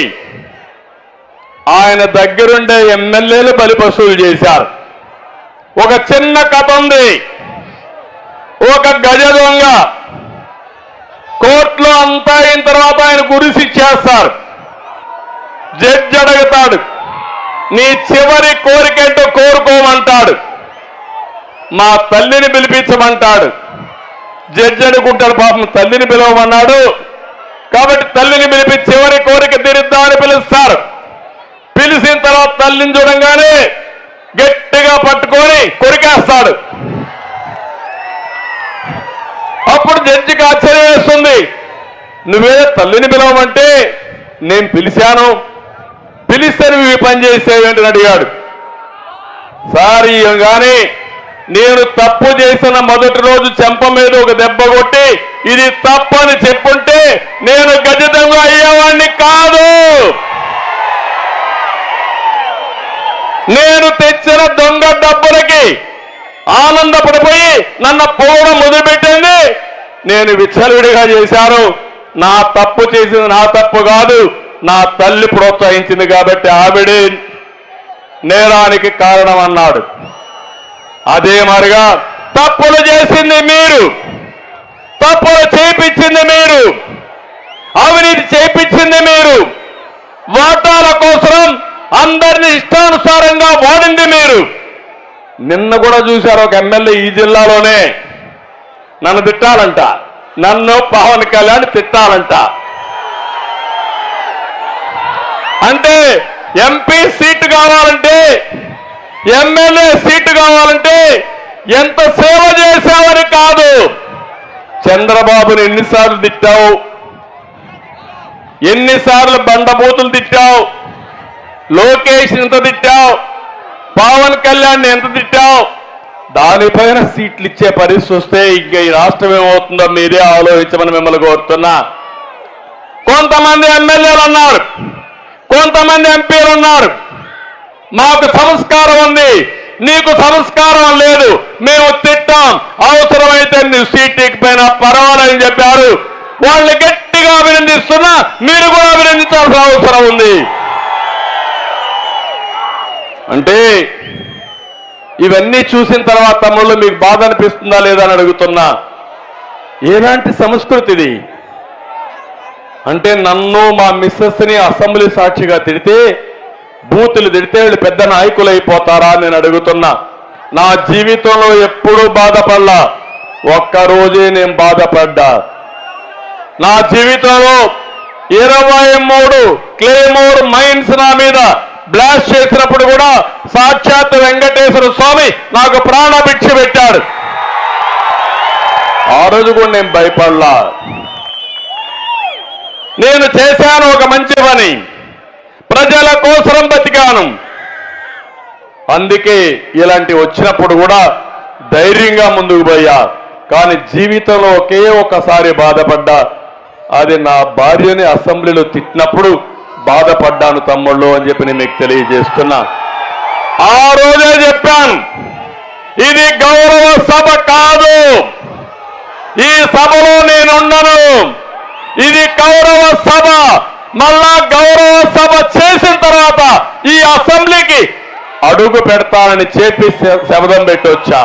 ఆయన దగ్గరుండే ఎమ్మెల్యేలు బలిపశువులు చేశారు. ఒక చిన్న కథ ఉంది. ఒక గజ దొంగ కోర్టులో అంతా అయిన తర్వాత ఆయన గురిసి ఇచ్చేస్తారు. జడ్జి అడుగుతాడు, నీ చివరి కోరికేంటో కోరుకోమంటాడు. మా తల్లిని పిలిపించమంటాడు. జడ్జి అనుకుంటాడు, పాపం తల్లిని పిలవమన్నాడు కాబట్టి తల్లిని పిలిపి చివరి కోరిక తీరుద్దామని పిలుస్తారు. పిలిచిన తర్వాత తల్లిని చూడంగానే గట్టిగా పట్టుకొని కొరికేస్తాడు. అప్పుడు జడ్జికి ఆశ్చర్యం వేస్తుంది. నువ్వే తల్లిని పిలవమంటే నేను పిలిచాను, పిలిస్తే నువ్వు ఈ పని చేసేవేంటని అడిగాడు. సార్ కానీ నేను తప్పు చేసిన మొదటి రోజు చెంప మీద ఒక దెబ్బ కొట్టి ఇది తప్పని చెప్పుంటే నేను గజ దొంగ అయ్యేవాడిని కాదు. నేను తెచ్చిన దొంగ డబ్బులకి ఆనందపడిపోయి నన్ను పోవడం మొదలుపెట్టింది. నేను విచ్చలవిడిగా చేశాను. నా తప్పు చేసింది నా తప్పు కాదు, నా తల్లి ప్రోత్సహించింది కాబట్టి ఆవిడే నేరానికి కారణం అన్నాడు. అదే మరిగా తప్పులు చేసింది మీరు, తప్పులు చేయించింది మీరు, అవినీతి చేయించింది మీరు, వాటాల కోసం అందరినీ ఇష్టానుసారంగా వాడింది మీరు. నిన్న కూడా చూశారు ఒక ఎమ్మెల్యే ఈ జిల్లాలోనే నన్ను తిట్టాలంట, నన్ను పవన్ కళ్యాణ్ తిట్టాలంట. అంటే ఎంపీ సీటు కావాలంటే, ఎమ్మెల్యే సీటు కావాలంటే ఎంత సేవ చేశావని కాదు. చంద్రబాబుని ఎన్నిసార్లు తిట్టావు, ఎన్నిసార్లు బండబూతులు తిట్టావు, లోకేష్ ఎంత తిట్టావు, పవన్ కళ్యాణ్ ఎంత తిట్టావు. దానిపైన సీట్లు ఇచ్చే పరిస్థితి వస్తే ఇంకా ఈ రాష్ట్రం ఏమవుతుందో మీరే ఆలోచించమని మిమ్మల్ని కోరుతున్నా. కొంతమంది ఎమ్మెల్యేలు అన్నారు, కొంతమంది ఎంపీలు ఉన్నారు, మాకు సంస్కారం ఉంది, నీకు సంస్కారం లేదు, మేము తిట్టాం, అవసరమైతే నువ్వు సీట్ ఎక్కిపోయినా పర్వాలేదని చెప్పారు. వాళ్ళని గట్టిగా అభినందిస్తున్నా, మీరు కూడా అభినందించాల్సిన అవసరం ఉంది. అంటే ఇవన్నీ చూసిన తర్వాత తమ్ముళ్ళు మీకు బాధ అనిపిస్తుందా లేదా అని అడుగుతున్నా. ఎలాంటి సంస్కృతి ఇది? అంటే నన్ను మా మిస్సెస్ని అసెంబ్లీ సాక్షిగా తిడితే, బూతులు తిడితే వీళ్ళు పెద్ద నాయకులు అయిపోతారా అని నేను అడుగుతున్నా. నా జీవితంలో ఎప్పుడూ బాధపడలా, ఒక్కరోజే నేను బాధపడ్డా. నా జీవితంలో 23 క్లేమోర్ మైన్స్ నా మీద బ్లాస్ట్ చేసినప్పుడు కూడా సాక్షాత్ వెంకటేశ్వర స్వామి నాకు ప్రాణభిక్ష పెట్టాడు. ఆ రోజు కూడా నేను భయపడలా. నేను చేశాను ఒక మంచి పని, ప్రజల కోసం బతికాను. అందుకే ఇలాంటి వచ్చినప్పుడు కూడా ధైర్యంగా ముందుకు పోయా. కానీ జీవితంలో ఒకే ఒక్కసారి బాధపడ్డా, అది నా భార్యని అసెంబ్లీలో తిట్టినప్పుడు బాధపడ్డాను తమ్ముళ్ళు అని చెప్పి నేను మీకు తెలియజేస్తున్నా. ఆ రోజే చెప్పాను, ఇది గౌరవ సభ కాదు, ఈ సభలో నేనుండను, ఇది గౌరవ సభ. మళ్ళా గౌరవ సభ చేసిన తర్వాత ఈ అసెంబ్లీకి అడుగు పెడతానని చెప్పి శపథం పెట్టి వచ్చా.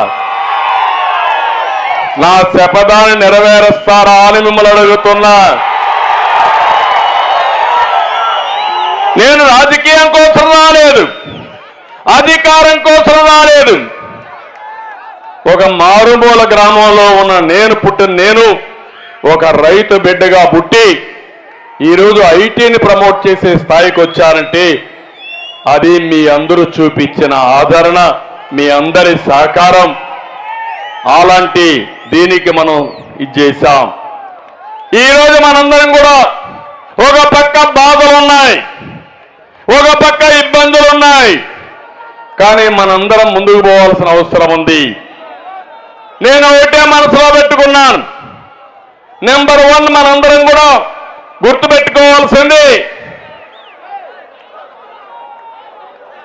నా శపథాన్ని నెరవేరుస్తారా అని మిమ్మల్ని అడుగుతున్నా. నేను రాజకీయం కోసం రాలేదు, అధికారం కోసం రాలేదు. ఒక మారుమూల గ్రామంలో ఉన్న నేను ఒక రైతు బిడ్డగా పుట్టి ఈరోజు ఐటీని ప్రమోట్ చేసే స్థాయికి వచ్చానంటే అది మీ అందరూ చూపించిన ఆదరణ, మీ అందరి సహకారం. అలాంటి దీనికి మనం ఇది చేశాం. ఈరోజు మనందరం కూడా ఒక పక్క బాధలు ఉన్నాయి, ఒక పక్క ఇబ్బందులు ఉన్నాయి, కానీ మనందరం ముందుకు పోవాల్సిన అవసరం ఉంది. నేను ఒకటే మనసులో పెట్టుకున్నాను, నెంబర్ 1 మనందరం కూడా గుర్తుపెట్టుకోవాల్సింది,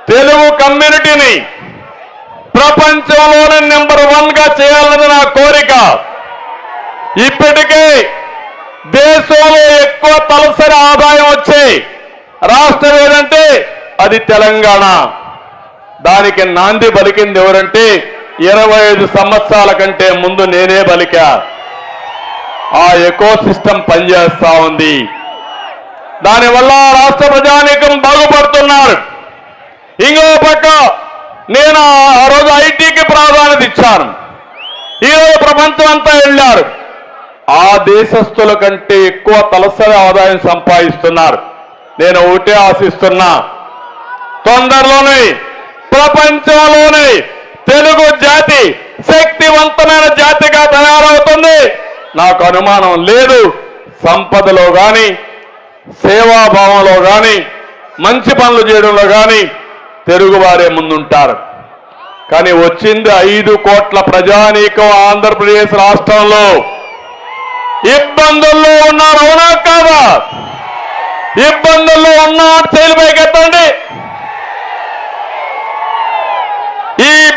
తెలుగు కమ్యూనిటీని ప్రపంచంలోనే నెంబర్ 1గా చేయాలని నా కోరిక. ఇప్పటికే దేశంలో ఎక్కువ తలసరి ఆదాయం వచ్చే రాష్ట్రం ఏదంటే అది తెలంగాణ. దానికి నాంది పలికింది ఎవరంటే 25 సంవత్సరాల కంటే ముందు నేనే పలికా. ఆ ఎకో సిస్టమ్ పనిచేస్తా ఉంది. దానివల్ల రాష్ట్ర ప్రజానీకం బాగుపడుతున్నారు. ఇంకో పక్క నేను ఆ రోజు ఐటీకి ప్రాధాన్యత ఇచ్చాను. ఈరోజు ప్రపంచం అంతా వెళ్ళారు. ఆ దేశస్తుల కంటే ఎక్కువ తలసరి ఆదాయం సంపాదిస్తున్నారు. నేను ఒకటే ఆశిస్తున్నా, తొందరలోనే ప్రపంచంలోనే తెలుగు జాతి శక్తివంతమైన జాతిగా తయారవుతుంది. నాకు అనుమానం లేదు. సంపదలో కానీ, సేవాభావంలో కానీ, మంచి పనులు చేయడంలో కానీ తెలుగువారే ముందుంటారు. కానీ వచ్చింది 5 కోట్ల ప్రజానీకం ఆంధ్రప్రదేశ్ రాష్ట్రంలో. ఇబ్బందుల్లో ఉన్నారు, అవునా కాదా? ఇబ్బందుల్లో ఉన్న చేతులు పైకెత్తండి.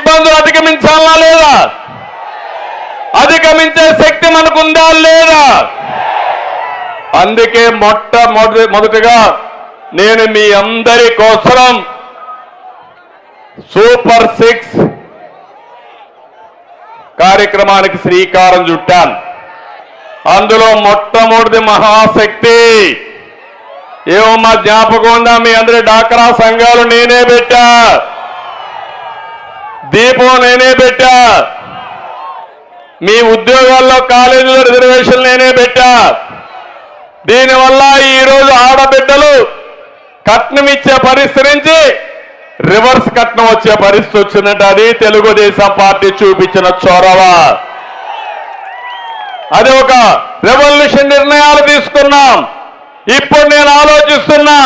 ఇబ్బందులు అధిగమించాలా లేదా? అధిగమించే శక్తి మనకుందా లేదా? అందుకే మొదటిగా నేను మీ అందరి కోసం సూపర్ 6 కార్యక్రమానికి శ్రీకారం చుట్టాను. అందులో మొట్టమొదటి మహాశక్తి ఏమో మా జ్ఞాపకం ఉందా? మీ అందరి డాక్రా సంఘాలు నేనే పెట్టా, దీపం నేనే పెట్టా, మీ ఉద్యోగాల్లో కాలేజీలో రిజర్వేషన్ నేనే పెట్టా. దీనివల్ల ఈరోజు ఆడబిడ్డలు కట్నం ఇచ్చే పరిస్థితి నుంచి రివర్స్ కట్నం వచ్చే పరిస్థితి వచ్చిందంటే అది తెలుగుదేశం పార్టీ చూపించిన చొరవ. అది ఒక రెవల్యూషన్ నిర్ణయాలు తీసుకున్నాం. ఇప్పుడు నేను ఆలోచిస్తున్నా,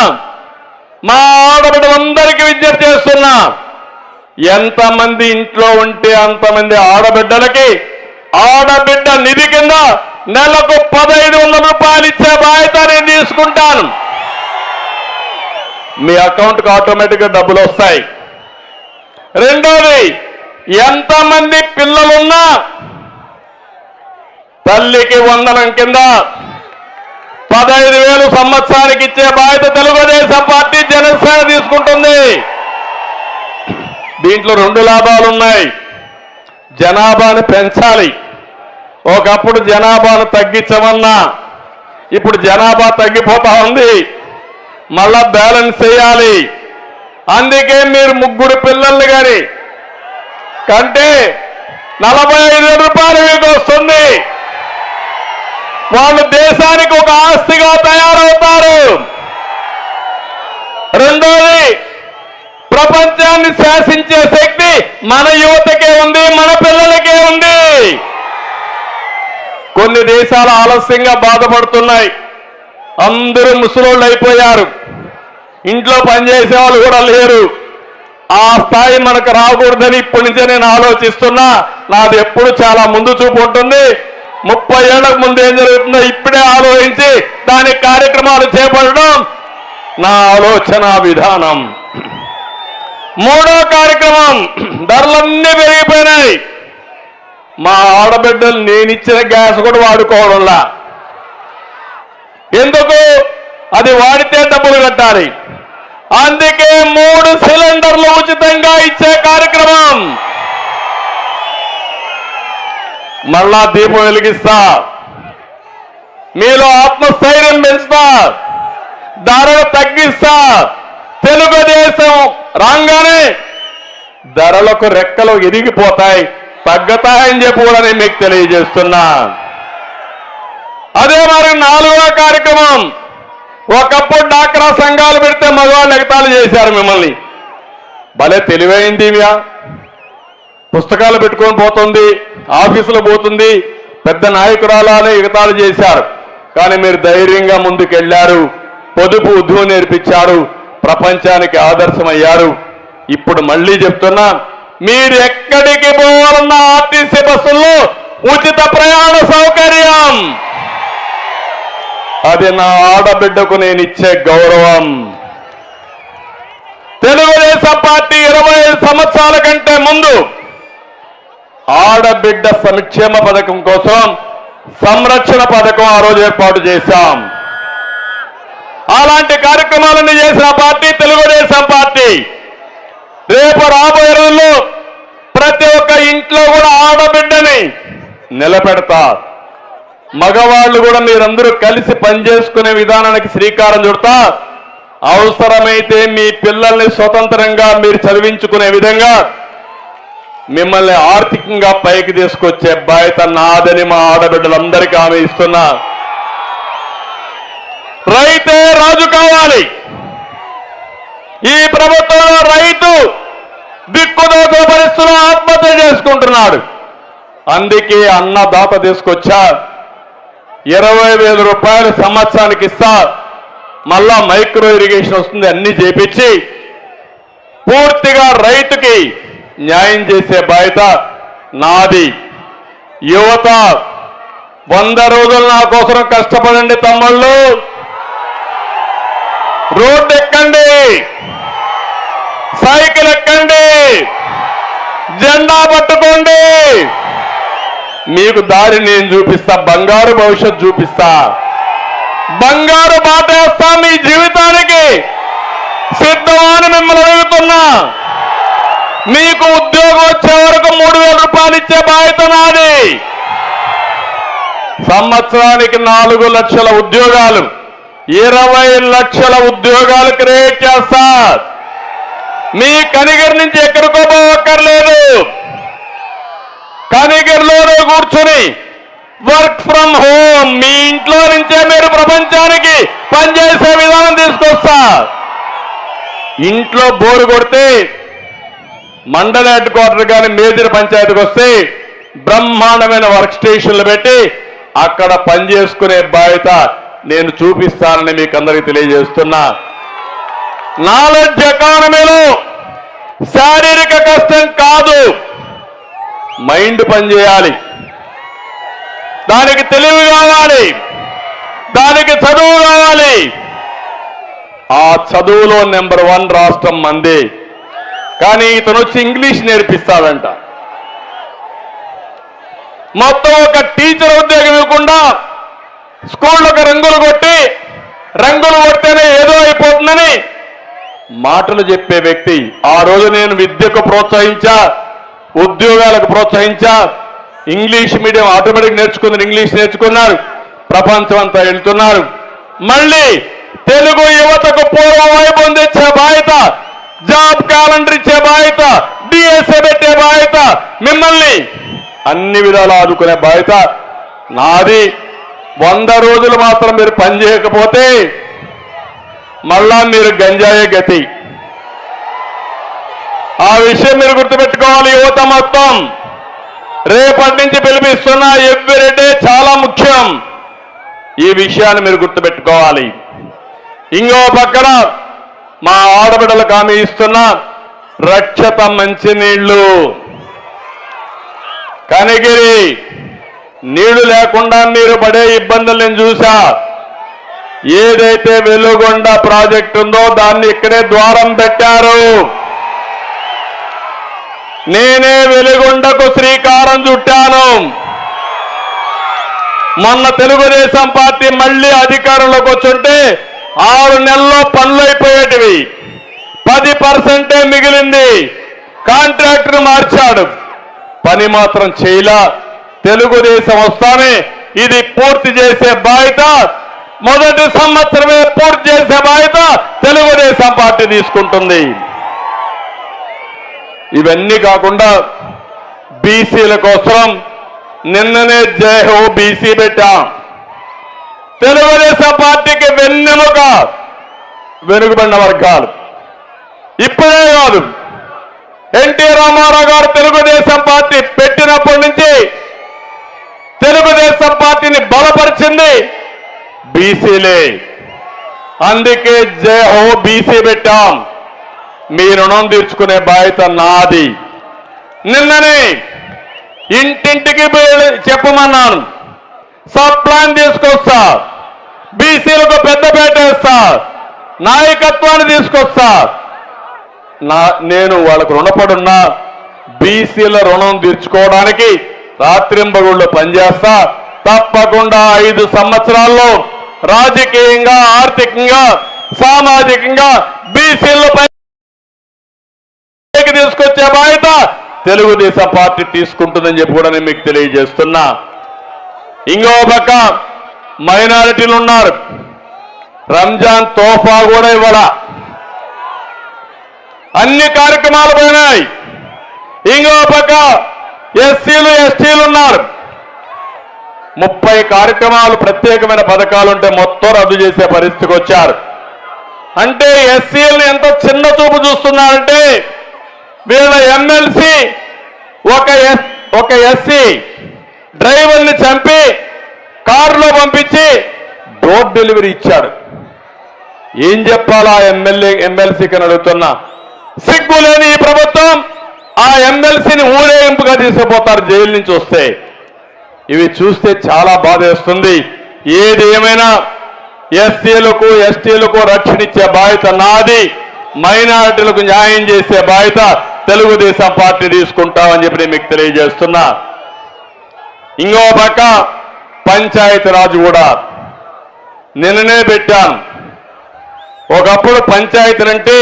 మా ఆడబిడ్డలందరికీ విజ్ఞప్తి చేస్తున్నా, ఎంతమంది ఇంట్లో ఉంటే అంతమంది ఆడబిడ్డలకి ఆడబిడ్డ నిధి కింద నెలకు 1500 రూపాయలు ఇచ్చే బాధ్యత నేను తీసుకుంటాను. మీ అకౌంట్కి ఆటోమేటిక్గా డబ్బులు వస్తాయి. రెండోది, ఎంతమంది పిల్లలున్నా తల్లికి వందనం కింద 15,000 సంవత్సరానికి ఇచ్చే బాధ్యత తెలుగుదేశం పార్టీ జనసేన తీసుకుంటుంది. దీంట్లో 2 లాభాలున్నాయి. జనాభాను పెంచాలి. ఒకప్పుడు జనాభాను తగ్గించమన్నా ఇప్పుడు జనాభా తగ్గిపోతా ఉంది, మళ్ళా బ్యాలెన్స్ చేయాలి. అందుకే మీరు 3 పిల్లల్ని కానీ కంటే 45,000 రూపాయలు మీకు వస్తుంది. వాళ్ళు దేశానికి ఒక ఆస్తిగా తయారవుతారు. రెండోది, ప్రపంచాన్ని శాసించే శక్తి మన యువతకే ఉంది, మన పిల్లలకే ఉంది. కొన్ని దేశాలు ఆలస్యంగా బాధపడుతున్నాయి. అందరూ ముసలోళ్ళు అయిపోయారు, ఇంట్లో పనిచేసే వాళ్ళు కూడా లేరు. ఆ స్థాయి మనకు రాకూడదని ఇప్పటి నుంచే నేను ఆలోచిస్తున్నా. నాది ఎప్పుడు చాలా ముందు చూపు ఉంటుంది. 30 ఏళ్లకు ముందు ఏం జరుగుతుందో ఇప్పుడే ఆలోచించి దాని కార్యక్రమాలు చేపట్టడం నా ఆలోచన విధానం. 3వ కార్యక్రమం, ధరలన్నీ పెరిగిపోయినాయి. మా ఆడబిడ్డలు నేనిచ్చిన గ్యాస్ కూడా వాడుకోవడంలా. ఎందుకు? అది వాడితే డబ్బులు కట్టాలి. అందుకే 3 సిలిండర్లు ఉచితంగా ఇచ్చే కార్యక్రమం. మళ్ళా దీపం వెలిగిస్తా, మీలో ఆత్మస్థైర్యం పెంచుతా, ధరలు తగ్గిస్తా. తెలుగుదేశం రాగానే ధరలకు రెక్కలు ఎరిగిపోతాయి, తగ్గతాయని చెప్పి కూడా నేను మీకు తెలియజేస్తున్నా. అదే మరి 4వ కార్యక్రమం, ఒకప్పుడు డాక్రా సంఘాలు పెడితే మగవాళ్ళు ఎగతాళి చేశారు మిమ్మల్ని. భలే తెలివైంది, పుస్తకాలు పెట్టుకొని పోతుంది, ఆఫీసులో పోతుంది, పెద్ద నాయకురాలని ఎగతాళి చేశారు. కానీ మీరు ధైర్యంగా ముందుకెళ్లారు, పొదుపు ఉద్యమం నేర్పించారు, ప్రపంచానికి ఆదర్శమయ్యారు. ఇప్పుడు మళ్ళీ చెప్తున్నా, మీరు ఎక్కడికి పోవాలన్న ఆర్టీసీ బస్సుల్లో ఉచిత ప్రయాణ సౌకర్యం. అది నా ఆడబిడ్డకు నేను ఇచ్చే గౌరవం. తెలుగుదేశం పార్టీ 25 సంవత్సరాల కంటే ముందు ఆడబిడ్డ సంక్షేమ పథకం కోసం సంరక్షణ పథకం ఆ రోజు ఏర్పాటు చేశాం. అలాంటి కార్యక్రమాలన్నీ చేసిన పార్టీ తెలుగుదేశం పార్టీ. రేపు రాబోయే రోజుల్లో ప్రతి ఒక్క ఇంట్లో కూడా ఆడబిడ్డని నిలబెడతా. మగవాళ్ళు కూడా మీరందరూ కలిసి పనిచేసుకునే విధానానికి శ్రీకారం చుడతా. అవసరమైతే మీ పిల్లల్ని స్వతంత్రంగా మీరు చదివించుకునే విధంగా మిమ్మల్ని ఆర్థికంగా పైకి తీసుకొచ్చే బాధ్యత నాదని మా ఆడబిడ్డలందరికీ హామీ ఇస్తున్నా. రైతే రాజు కావాలి. ఈ ప్రభుత్వంలో రైతు దిక్కుదోచ పరిస్థితుల్లో ఆత్మహత్య చేసుకుంటున్నాడు. అందుకే అన్నదాత తీసుకొచ్చా. 20,000 రూపాయలు సంవత్సరానికి ఇస్తా. మళ్ళా మైక్రో ఇరిగేషన్ వస్తుంది, అన్ని చేపించి పూర్తిగా రైతుకి న్యాయం చేసే బాధ్యత నాది. యువత 100 రోజులు నా కోసం కష్టపడండి తమ్ముళ్ళు. రోడ్డు ఎక్కండి, సైకిల్ ఎక్కండి, జెండా పట్టుకోండి. మీకు దారి నేను చూపిస్తా, బంగారు భవిష్యత్తు చూపిస్తా, బంగారు బాట వేస్తా. మీ జీవితానికి సిద్ధమని మిమ్మల్ని అడుగుతున్నా. మీకు ఉద్యోగం వచ్చే వరకు 3,000 రూపాయలు ఇచ్చే బాధ్యత నాది. సంవత్సరానికి 4 లక్షల ఉద్యోగాలు, 20 లక్షల ఉద్యోగాలు క్రియేట్ చేస్తా. మీ కనిగిరి నుంచి ఎక్కడికో పోవక్కర్లేదు. కనిగిరిలోనే కూర్చొని వర్క్ ఫ్రమ్ హోమ్, మీ ఇంట్లో నుంచే మీరు ప్రపంచానికి పనిచేసే విధానం తీసుకొస్తా. ఇంట్లో బోరు కొడితే మండల హెడ్ క్వార్టర్ కానీ మేజర్ పంచాయతీకి వస్తే బ్రహ్మాండమైన వర్క్ స్టేషన్లు పెట్టి అక్కడ పనిచేసుకునే బాధ్యత నేను చూపిస్తానని మీకు అందరికీ తెలియజేస్తున్నా. నాలెడ్జ్ ఎకానమీలో శారీరక కష్టం కాదు, మైండ్ పనిచేయాలి. దానికి తెలివి కావాలి, దానికి చదువు కావాలి. ఆ చదువులో నెంబర్ 1 రాష్ట్రం మంది. కానీ ఇతను వచ్చి ఇంగ్లీష్ నేర్పిస్తాడంట. మొత్తం ఒక టీచర్ ఉద్యోగం ఇవ్వకుండా స్కూళ్ళకు రంగులు కొడితేనే ఏదో అయిపోతుందని మాటలు చెప్పే వ్యక్తి. ఆ రోజు నేను విద్యకు ప్రోత్సహించా, ఉద్యోగాలకు ప్రోత్సహించా. ఇంగ్లీష్ మీడియం ఆటోమేటిక్ నేర్చుకుంది, ఇంగ్లీష్ నేర్చుకున్నారు, ప్రపంచం అంతా వెళ్తున్నారు. మళ్ళీ తెలుగు యువతకు పూర్వ వైభవం తెచ్చే బాధ్యత, జాబ్ క్యాలెండర్ ఇచ్చే బాధ్యత, డిఎస్ఏ పెట్టే బాధ్యత, మిమ్మల్ని అన్ని విధాలు ఆదుకునే బాధ్యత నాది. 100 రోజులు మాత్రం మీరు పని చేయకపోతే మళ్ళా మీరు గంజాయే గతి. ఆ విషయం మీరు గుర్తుపెట్టుకోవాలి. యువత మొత్తం రేపటి నుంచి పిలిపిస్తున్న ఎవ్రీడే చాలా ముఖ్యం. ఈ విషయాన్ని మీరు గుర్తుపెట్టుకోవాలి. ఇంకో పక్కన మా ఆడబిడ్డలకు హామీ ఇస్తున్న రక్షత మంచినీళ్లు. కనిగిరి నీళ్లు లేకుండా మీరు పడే ఇబ్బందులు నేను చూశా. ఏదైతే వెలుగొండ ప్రాజెక్టు ఉందో దాన్ని ఇక్కడే ద్వారం పెట్టారు. నేనే వెలుగొండకు శ్రీకారం చుట్టాను. మొన్న తెలుగుదేశం పార్టీ మళ్ళీ అధికారంలోకి వచ్చుంటే 6 నెలల్లో పనులు అయిపోయేటివి, 10% మిగిలింది. కాంట్రాక్టర్ మార్చాడు, పని మాత్రం చేయలా. తెలుగుదేశం వస్తానే ఇది పూర్తి చేసే బాధ్యత, మొదటి సంవత్సరమే పూర్తి చేసే బాధ్యత తెలుగుదేశం పార్టీ తీసుకుంటుంది. ఇవన్నీ కాకుండా బీసీల కోసం నిన్ననే జై హో బీసీ పెట్టాం. తెలుగుదేశం పార్టీకి వెన్నెముక వెనుకబడిన వర్గాలు. ఇప్పుడే కాదు, ఎన్టీ రామారావు గారు తెలుగుదేశం పార్టీ పెట్టినప్పటి నుంచి తెలుగుదేశం పార్టీని బలపరిచింది బీసీలే. అందుకే జై హో బీసీ పెట్టాం. మీ రుణం తీర్చుకునే బాధ్యత నాది. నిన్ననే ఇంటింటికి చెప్పమన్నాను, సబ్ ప్లాన్ తీసుకొస్తా, బీసీలకు పెద్దపేట వేస్తా, నాయకత్వాన్ని తీసుకొస్తా. నేను వాళ్ళకు రుణపడున్నా. బీసీల రుణం తీర్చుకోవడానికి రాత్రింబగుళ్ళు పనిచేస్తా. తప్పకుండా 5 సంవత్సరాల్లో రాజకీయంగా, ఆర్థికంగా, సామాజికంగా బీసీల పైకి తీసుకొచ్చే బాధ్యత తెలుగుదేశం పార్టీ తీసుకుంటుందని చెప్పి కూడా నేను మీకు తెలియజేస్తున్నా. ఇంకో పక్క మైనారిటీలు ఉన్నారు. రంజాన్ తోఫా కూడా ఇవ్వాల. అన్ని కార్యక్రమాలు పోయినాయి. ఇంకో పక్క ఎస్సీలు ఎస్టీలు ఉన్నారు. 30 కార్యక్రమాలు, ప్రత్యేకమైన పథకాలు ఉంటే మొత్తం రద్దు చేసే పరిస్థితికి వచ్చారు. అంటే ఎస్సీలను ఎంత చిన్న చూపు చూస్తున్నారంటే, వీళ్ళ ఎమ్మెల్సీ ఒక ఎస్సీ డ్రైవర్ని చంపి కారులో పంపించి డోర్ డెలివరీ ఇచ్చాడు. ఏం చెప్పాలా ఎమ్మెల్సీకి అని అడుగుతున్నా. సిగ్గులేని ఈ ప్రభుత్వం ఆ ఎమ్మెల్సీని ఊరేగింపుగా తీసుకుపోతారు జైలు నుంచి వస్తే. ఇవి చూస్తే చాలా బాధేస్తుంది. ఏది ఏమైనా ఎస్సీలకు ఎస్టీలకు రక్షణ ఇచ్చే బాధ్యత నాది. మైనారిటీలకు న్యాయం చేసే బాధ్యత తెలుగుదేశం పార్టీ తీసుకుంటామని చెప్పి నేను మీకు తెలియజేస్తున్నా. ఇంకో పక్క పంచాయతీరాజ్ కూడా నిన్ననే పెట్టాను. ఒకప్పుడు పంచాయతీలంటే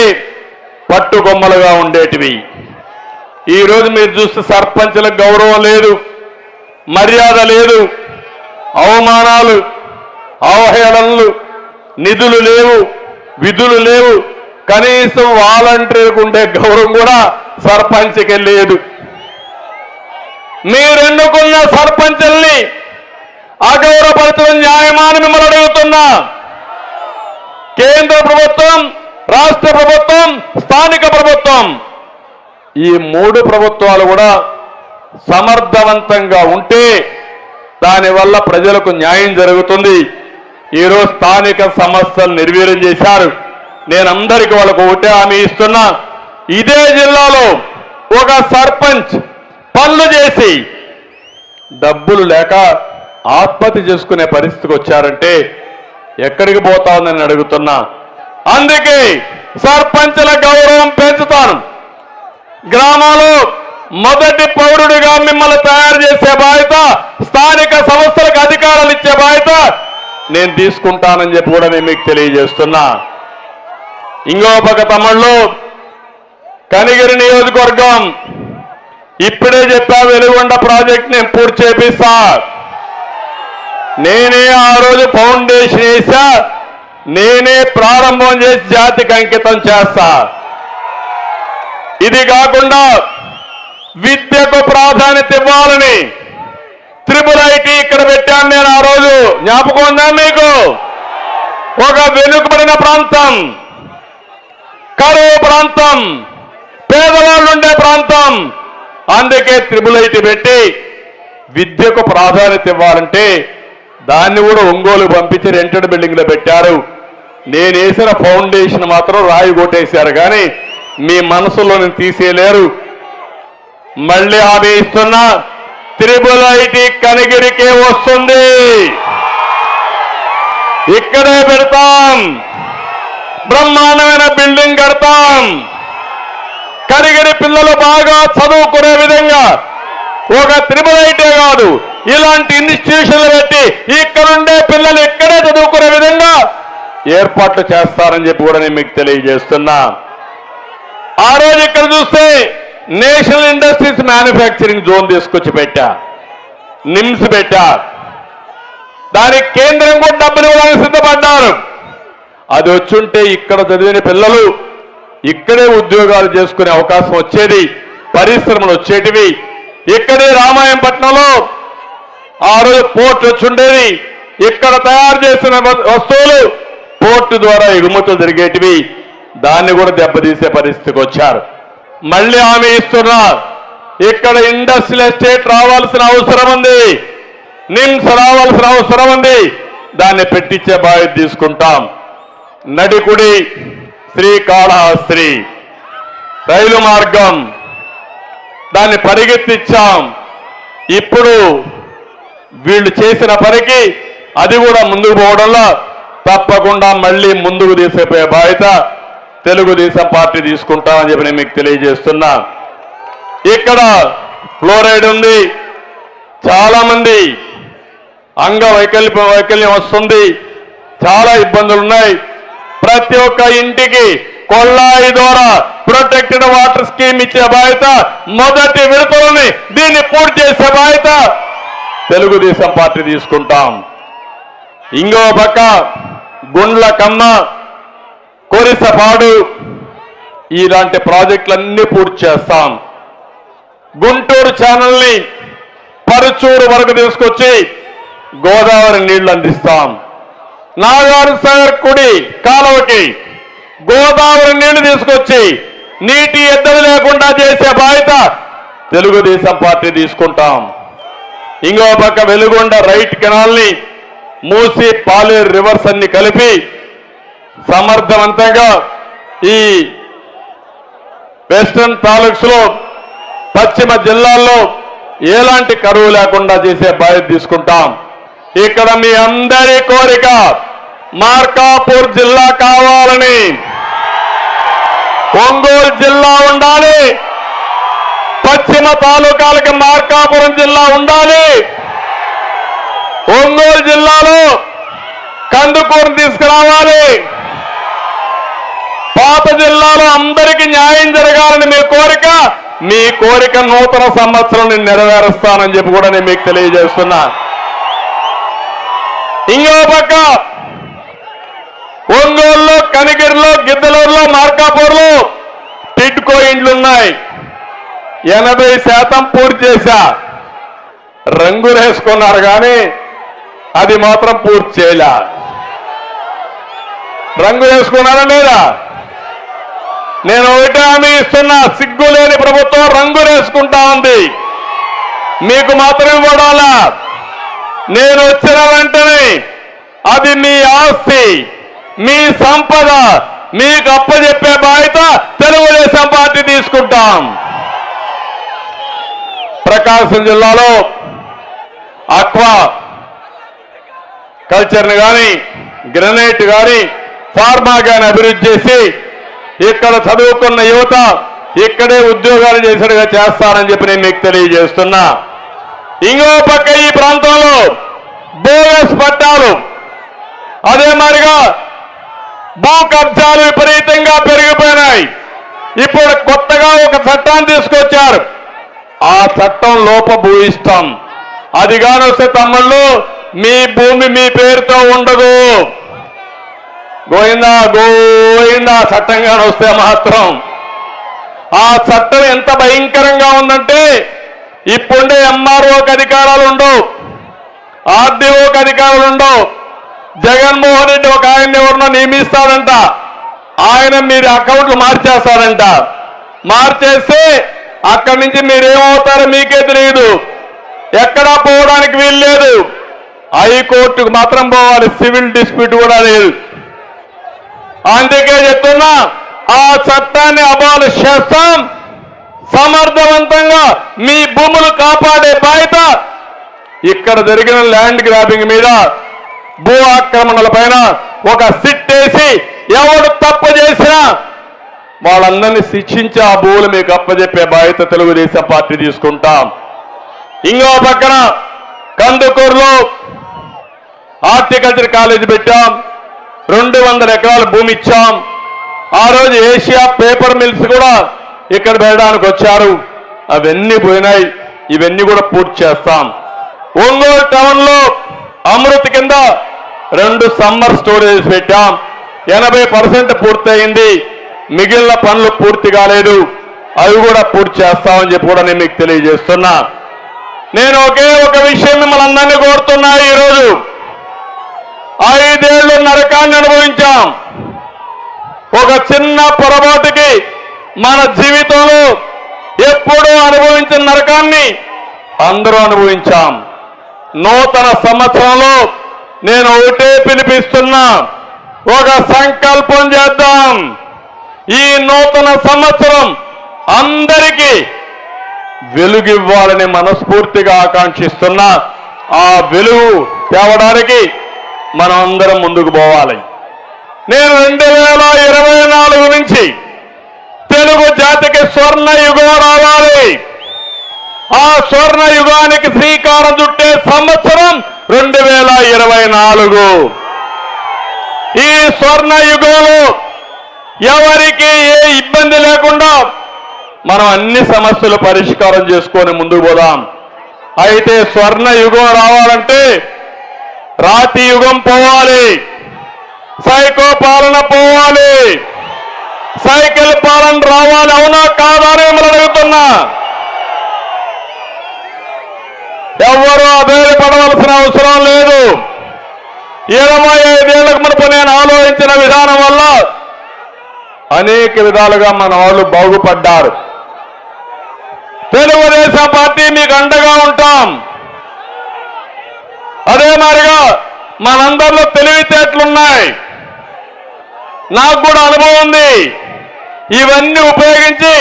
పట్టుకొమ్మలుగా ఉండేటివి. ఈరోజు మీరు చూస్తే సర్పంచులకు గౌరవం లేదు, మర్యాద లేదు, అవమానాలు, అవహేళనలు, నిధులు లేవు, విధులు లేవు, కనీసం వాలంటీర్కు ఉండే గౌరవం కూడా సర్పంచ్కి లేదు. మీరెన్నుకున్న సర్పంచుల్ని అగౌరవపరచడం న్యాయమా అని మిమ్మల్ని అడుగుతున్నా. కేంద్ర ప్రభుత్వం, రాష్ట్ర ప్రభుత్వం, స్థానిక ప్రభుత్వం, ఈ 3 ప్రభుత్వాలు కూడా సమర్థవంతంగా ఉంటే దానివల్ల ప్రజలకు న్యాయం జరుగుతుంది. ఈరోజు స్థానిక సమస్యలు నిర్వీర్యం చేశారు. నేను అందరికీ వాళ్ళకు ఒకటే హామీ ఇస్తున్నా. ఇదే జిల్లాలో ఒక సర్పంచ్ పనులు చేసి డబ్బులు లేక ఆత్మహత్య చేసుకునే పరిస్థితికి వచ్చారంటే ఎక్కడికి పోతా ఉందని అడుగుతున్నా. అందుకే సర్పంచుల గౌరవం పెంచుతాను. గ్రామాల్లో మొదటి పౌరుడిగా మిమ్మల్ని తయారు చేసే బాధ్యత, స్థానిక సంస్థలకు అధికారాలు ఇచ్చే బాధ్యత నేను తీసుకుంటానని చెప్పి కూడా నేను మీకు తెలియజేస్తున్నా. ఇంకో పక్క తమ్ముళ్ళు, కనిగిరి నియోజకవర్గం ఇప్పుడే చెప్పా, వెలుగొండ ప్రాజెక్ట్ నేను పూర్తి చేపిస్తా. నేనే ఆ రోజు ఫౌండేషన్ వేసా, నేనే ప్రారంభం చేసి జాతికి అంకితం చేస్తా. ఇది కాకుండా విద్యకు ప్రాధాన్యత ఇవ్వాలని IIIT ఇక్కడ పెట్టాను నేను ఆ రోజు. జ్ఞాపకం ఉందా మీకు? ఒక వెనుకబడిన ప్రాంతం, కరువు ప్రాంతం, పేదవాళ్ళు ఉండే ప్రాంతం, అందుకే IIIT పెట్టి విద్యకు ప్రాధాన్యత ఇవ్వాలంటే దాన్ని కూడా ఒంగోలు పంపించి రెంటెడ్ బిల్డింగ్ లో పెట్టారు. నేను వేసిన ఫౌండేషన్ మాత్రం రాయి కొట్టేశారు, కానీ మీ మనసులో నేను తీసేయలేరు. మళ్ళీ హామీ ఇస్తున్నా, IIIT కనిగిరికే వస్తుంది, ఇక్కడే పెడతాం, బ్రహ్మాండమైన బిల్డింగ్ కడతాం. కనిగిరి పిల్లలు బాగా చదువుకునే విధంగా ఒక IIIT కాదు, ఇలాంటి ఇన్స్టిట్యూషన్లు పెట్టి ఇక్కడుండే పిల్లలు ఇక్కడే చదువుకునే విధంగా ఏర్పాట్లు చేస్తారని చెప్పి కూడా నేను మీకు తెలియజేస్తున్నా. ఆ రోజు ఇక్కడ చూస్తే నేషనల్ ఇండస్ట్రీస్ మ్యానుఫ్యాక్చరింగ్ జోన్ తీసుకొచ్చి పెట్టా, నిమ్స్ పెట్టా. దానికి కేంద్రం కూడా డబ్బులు ఇవ్వడానికి సిద్ధపడ్డారు. అది వచ్చుంటే ఇక్కడ చదివిన పిల్లలు ఇక్కడే ఉద్యోగాలు చేసుకునే అవకాశం వచ్చేది, పరిశ్రమలు వచ్చేటివి. ఇక్కడే రామాయంపట్నంలో ఆ రోజు పోర్ట్ వచ్చుండేది, ఇక్కడ తయారు చేసిన వస్తువులు పోర్టు ద్వారా ఎగుమతులు జరిగేటివి. దాన్ని కూడా దెబ్బతీసే పరిస్థితికి వచ్చారు. మళ్ళీ హామీ ఇస్తున్నా, ఇక్కడ ఇండస్ట్రియల్ ఎస్టేట్ రావాల్సిన అవసరం ఉంది, నిమ్స్ రావాల్సిన అవసరం ఉంది, దాన్ని పెట్టించే బాధ్యత తీసుకుంటాం. నడికుడి శ్రీకాళహస్తి రైలు మార్గం దాన్ని పరిగెత్తించాం. ఇప్పుడు వీళ్ళు చేసిన పనికి అది కూడా ముందుకు పోవడంలో తప్పకుండా మళ్ళీ ముందుకు తీసుకుపోయే బాధ్యత తెలుగుదేశం పార్టీ తీసుకుంటామని చెప్పి నేను మీకు తెలియజేస్తున్నా. ఇక్కడ ఫ్లోరైడ్ ఉంది, చాలా మంది వైకల్యం వస్తుంది, చాలా ఇబ్బందులు ఉన్నాయి. ప్రతి ఒక్క ఇంటికి కొల్లాయి ద్వారా ప్రొటెక్టెడ్ వాటర్ స్కీమ్ ఇచ్చే బాధ్యత, మొదటి విడతలోనే దీన్ని పూర్తి చేసే బాధ్యత తెలుగుదేశం పార్టీ తీసుకుంటాం. ఇంకో పక్క గుండ్లకమ్మ, కొరిసపాడు ఇలాంటి ప్రాజెక్టులన్నీ పూర్తి చేస్తాం. గుంటూరు ఛానల్ని పరుచూరు వరకు తీసుకొచ్చి గోదావరి నీళ్లు అందిస్తాం. నాగార్జునసాగర్ కుడి కాలువకి గోదావరి నీళ్లు తీసుకొచ్చి నీటి ఎద్దడి లేకుండా చేసే బాధ్యత తెలుగుదేశం పార్టీ తీసుకుంటాం. ఇంకో పక్క వెలుగొండ రైట్ కెనాల్ని మూసి పాలేరు రివర్స్ అన్ని కలిపి సమర్థవంతంగా ఈ వెస్టర్న్ తాలూక్స్ లో పశ్చిమ జిల్లాల్లో ఎలాంటి కరువు లేకుండా చేసే బాధ్యత తీసుకుంటాం. ఇక్కడ మీ అందరి కోరిక మార్కాపూర్ జిల్లా కావాలని, ఒంగోలు జిల్లా ఉండాలి, పశ్చిమ తాలూకాలకి మార్కాపురం జిల్లా ఉండాలి. ఒంగోలు జిల్లాలో కందుకూరుని తీసుకురావాలి. పాత జిల్లాలో అందరికీ న్యాయం జరగాలని మీ కోరిక నూతన సంవత్సరం నేను నెరవేరుస్తానని చెప్పి కూడా నేను మీకు తెలియజేస్తున్నా. ఇంకో పక్క ఒంగోలులో, కనిగిరిలో, గిద్దలూరులో, మార్కాపూర్లో టిడ్కో ఇండ్లున్నాయి. 80% పూర్తి చేశా. రంగులు వేసుకున్నారు కానీ అది మాత్రం పూర్తి చేయలే. రంగులు వేసుకున్నారా లేదా? నేను ఒకటే హామీ ఇస్తున్నా, సిగ్గులేని ప్రభుత్వం రంగులు వేసుకుంటా ఉంది. మీకు మాత్రం ఇవ్వడాలా? నేను వచ్చిన వెంటనే అది మీ ఆస్తి, మీ సంపద మీకు అప్పచెప్పే బాధ్యత తెలుగుదేశం పార్టీ తీసుకుంటాం. ప్రకాశం జిల్లాలో ఆక్వా కల్చర్ని కానీ, గ్రనైట్ కానీ, ఫార్మా కానీ అభివృద్ధి చేసి ఇక్కడ చదువుకున్న యువత ఇక్కడే ఉద్యోగాలు చేసేట్టుగా చేస్తారని చెప్పి నేను మీకు తెలియజేస్తున్నా. ఇంకో పక్క ఈ ప్రాంతంలో బోగస్ పట్టాలు, అదే మాదిరిగా భూ కబ్జాలు విపరీతంగా పెరిగిపోయినాయి. ఇప్పుడు కొత్తగా ఒక చట్టాన్ని తీసుకొచ్చారు. ఆ చట్టం లోపభూయిష్టం. అది కానొస్తే తమ్ముళ్ళు మీ భూమి మీ పేరుతో ఉండదు. గోయిందా గోయిందా చట్టంగానే వస్తే మాత్రం ఆ చట్టం ఎంత భయంకరంగా ఉందంటే ఇప్పుండే ఎంఆర్ఓకి అధికారాలు ఉండవు, ఆర్డీఓకి అధికారాలు ఉండవు. జగన్మోహన్ రెడ్డి ఒక ఆయన్ని ఎవరినో నియమిస్తాడంట, ఆయన మీరు అకౌంట్లు మార్చేస్తాడంట. మార్చేస్తే అక్కడి నుంచి మీరేమవుతారో మీకే తెలియదు. ఎక్కడా పోవడానికి వీలు లేదు. హైకోర్టుకు మాత్రం పోవాలి, సివిల్ డిస్ప్యూట్ కూడా లేదు. అందుకే చెప్తున్నా, ఆ చట్టాన్ని అబాలిష్ చేస్తాం. సమర్థవంతంగా మీ భూములు కాపాడే బాధ్యత ఇక్కడ జరిగిన ల్యాండ్ గ్రాబింగ్ మీద, భూ ఆక్రమణల పైన ఒక సిట్ వేసి ఎవడు తప్పు చేసినా వాళ్ళందరినీ శిక్షించి ఆ భూములు మీకు అప్పచెప్పే బాధ్యత తెలుగుదేశం పార్టీ తీసుకుంటాం. ఇంకో పక్కన కందుకూరులో హార్టికల్చర్ కాలేజీ పెట్టాం. 200 ఎకరాల భూమి ఇచ్చాం. ఆ రోజు ఏషియా పేపర్ మిల్స్ కూడా ఇక్కడ పెట్టడానికి వచ్చారు. అవన్నీ పోయినాయి. ఇవన్నీ కూడా పూర్తి చేస్తాం. ఒంగోలు టౌన్ లో అమృత్ కింద 2 సమ్మర్ స్టోరేజ్ పెట్టాం. 80% పూర్తయింది. మిగిలిన పనులు పూర్తి కాలేదు. అవి కూడా పూర్తి చేస్తామని చెప్పి కూడా నేను మీకు తెలియజేస్తున్నా. నేను ఒకే ఒక విషయం మిమ్మల్ని అందరినీ కోరుతున్నా. ఈరోజు 5 ఏళ్లు నరకాన్ని అనుభవించాం. ఒక చిన్న పొరపాటుకి మన జీవితంలో ఎప్పుడూ అనుభవించిన నరకాన్ని అందరూ అనుభవించాం. నూతన సంవత్సరంలో నేను ఒకటే పిలిపిస్తున్నా, ఒక సంకల్పం చేద్దాం. ఈ నూతన సంవత్సరం అందరికీ వెలుగివ్వాలని మనస్ఫూర్తిగా ఆకాంక్షిస్తున్నా. ఆ వెలుగు తేవడానికి మనం అందరం ముందుకు పోవాలి. నేను 2024 నుంచి తెలుగు జాతికి స్వర్ణ యుగం రావాలి. ఆ స్వర్ణ యుగానికి శ్రీకారం చుట్టే సంవత్సరం 2024. ఈ స్వర్ణ యుగంలో ఎవరికి ఏ ఇబ్బంది లేకుండా మనం అన్ని సమస్యలు పరిష్కారం చేసుకొని ముందుకు పోదాం. అయితే స్వర్ణ యుగం రావాలంటే రాతి యుగం పోవాలి, సైకో పాలన పోవాలి, సైకిల్ పాలన రావాలి. అవునా కాదా అని మిమ్మల్ని అడుగుతున్నా. ఎవరు అధైర్యపడవలసిన అవసరం లేదు. 25 ఏళ్లకు మునుపు నేను ఆలోచించిన విధానం వల్ల అనేక విధాలుగా మన వాళ్ళు బాగుపడ్డారు. తెలుగుదేశం పార్టీ మీకు అండగా ఉంటాం. అదే మాదిరిగా మనందరిలో తెలివితేటలున్నాయి. నాకు కూడా అనుభవం ఉంది. ఇవన్నీ ఉపయోగించి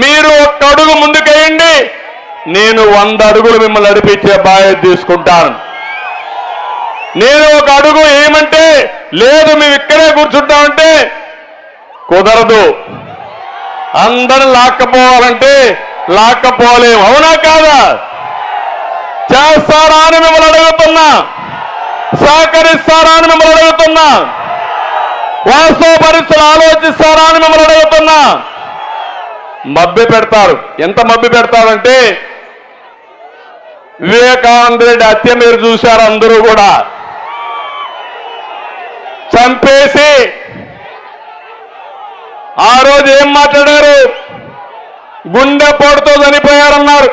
మీరు ఒక్క అడుగు ముందుకేయండి, నేను 100 అడుగులు మిమ్మల్ని నడిపించే బాధ్యత తీసుకుంటాను. నేను ఒక అడుగు ఏమంటే లేదు మేము ఇక్కడే కూర్చుంటామంటే కుదరదు. అందరూ లాక్కపోవాలంటే లాక్కపోలేం. అవునా కాదా? చేస్తారా అని మిమ్మల్ని అడుగుతున్నా, సహకరిస్తారా అని మిమ్మల్ని అడుగుతున్నా, వాస్తవ పరిస్థితులు ఆలోచిస్తారా అని మిమ్మల్ని అడుగుతున్నా. మభ్య పెడతారు. ఎంత మభ్య పెడతారంటే వివేకానంద రెడ్డి హత్య మీరు చూశారు. అందరూ కూడా చంపేసి ఆ రోజు ఏం మాట్లాడారు? గుండె పోటుతో చనిపోయారన్నారు.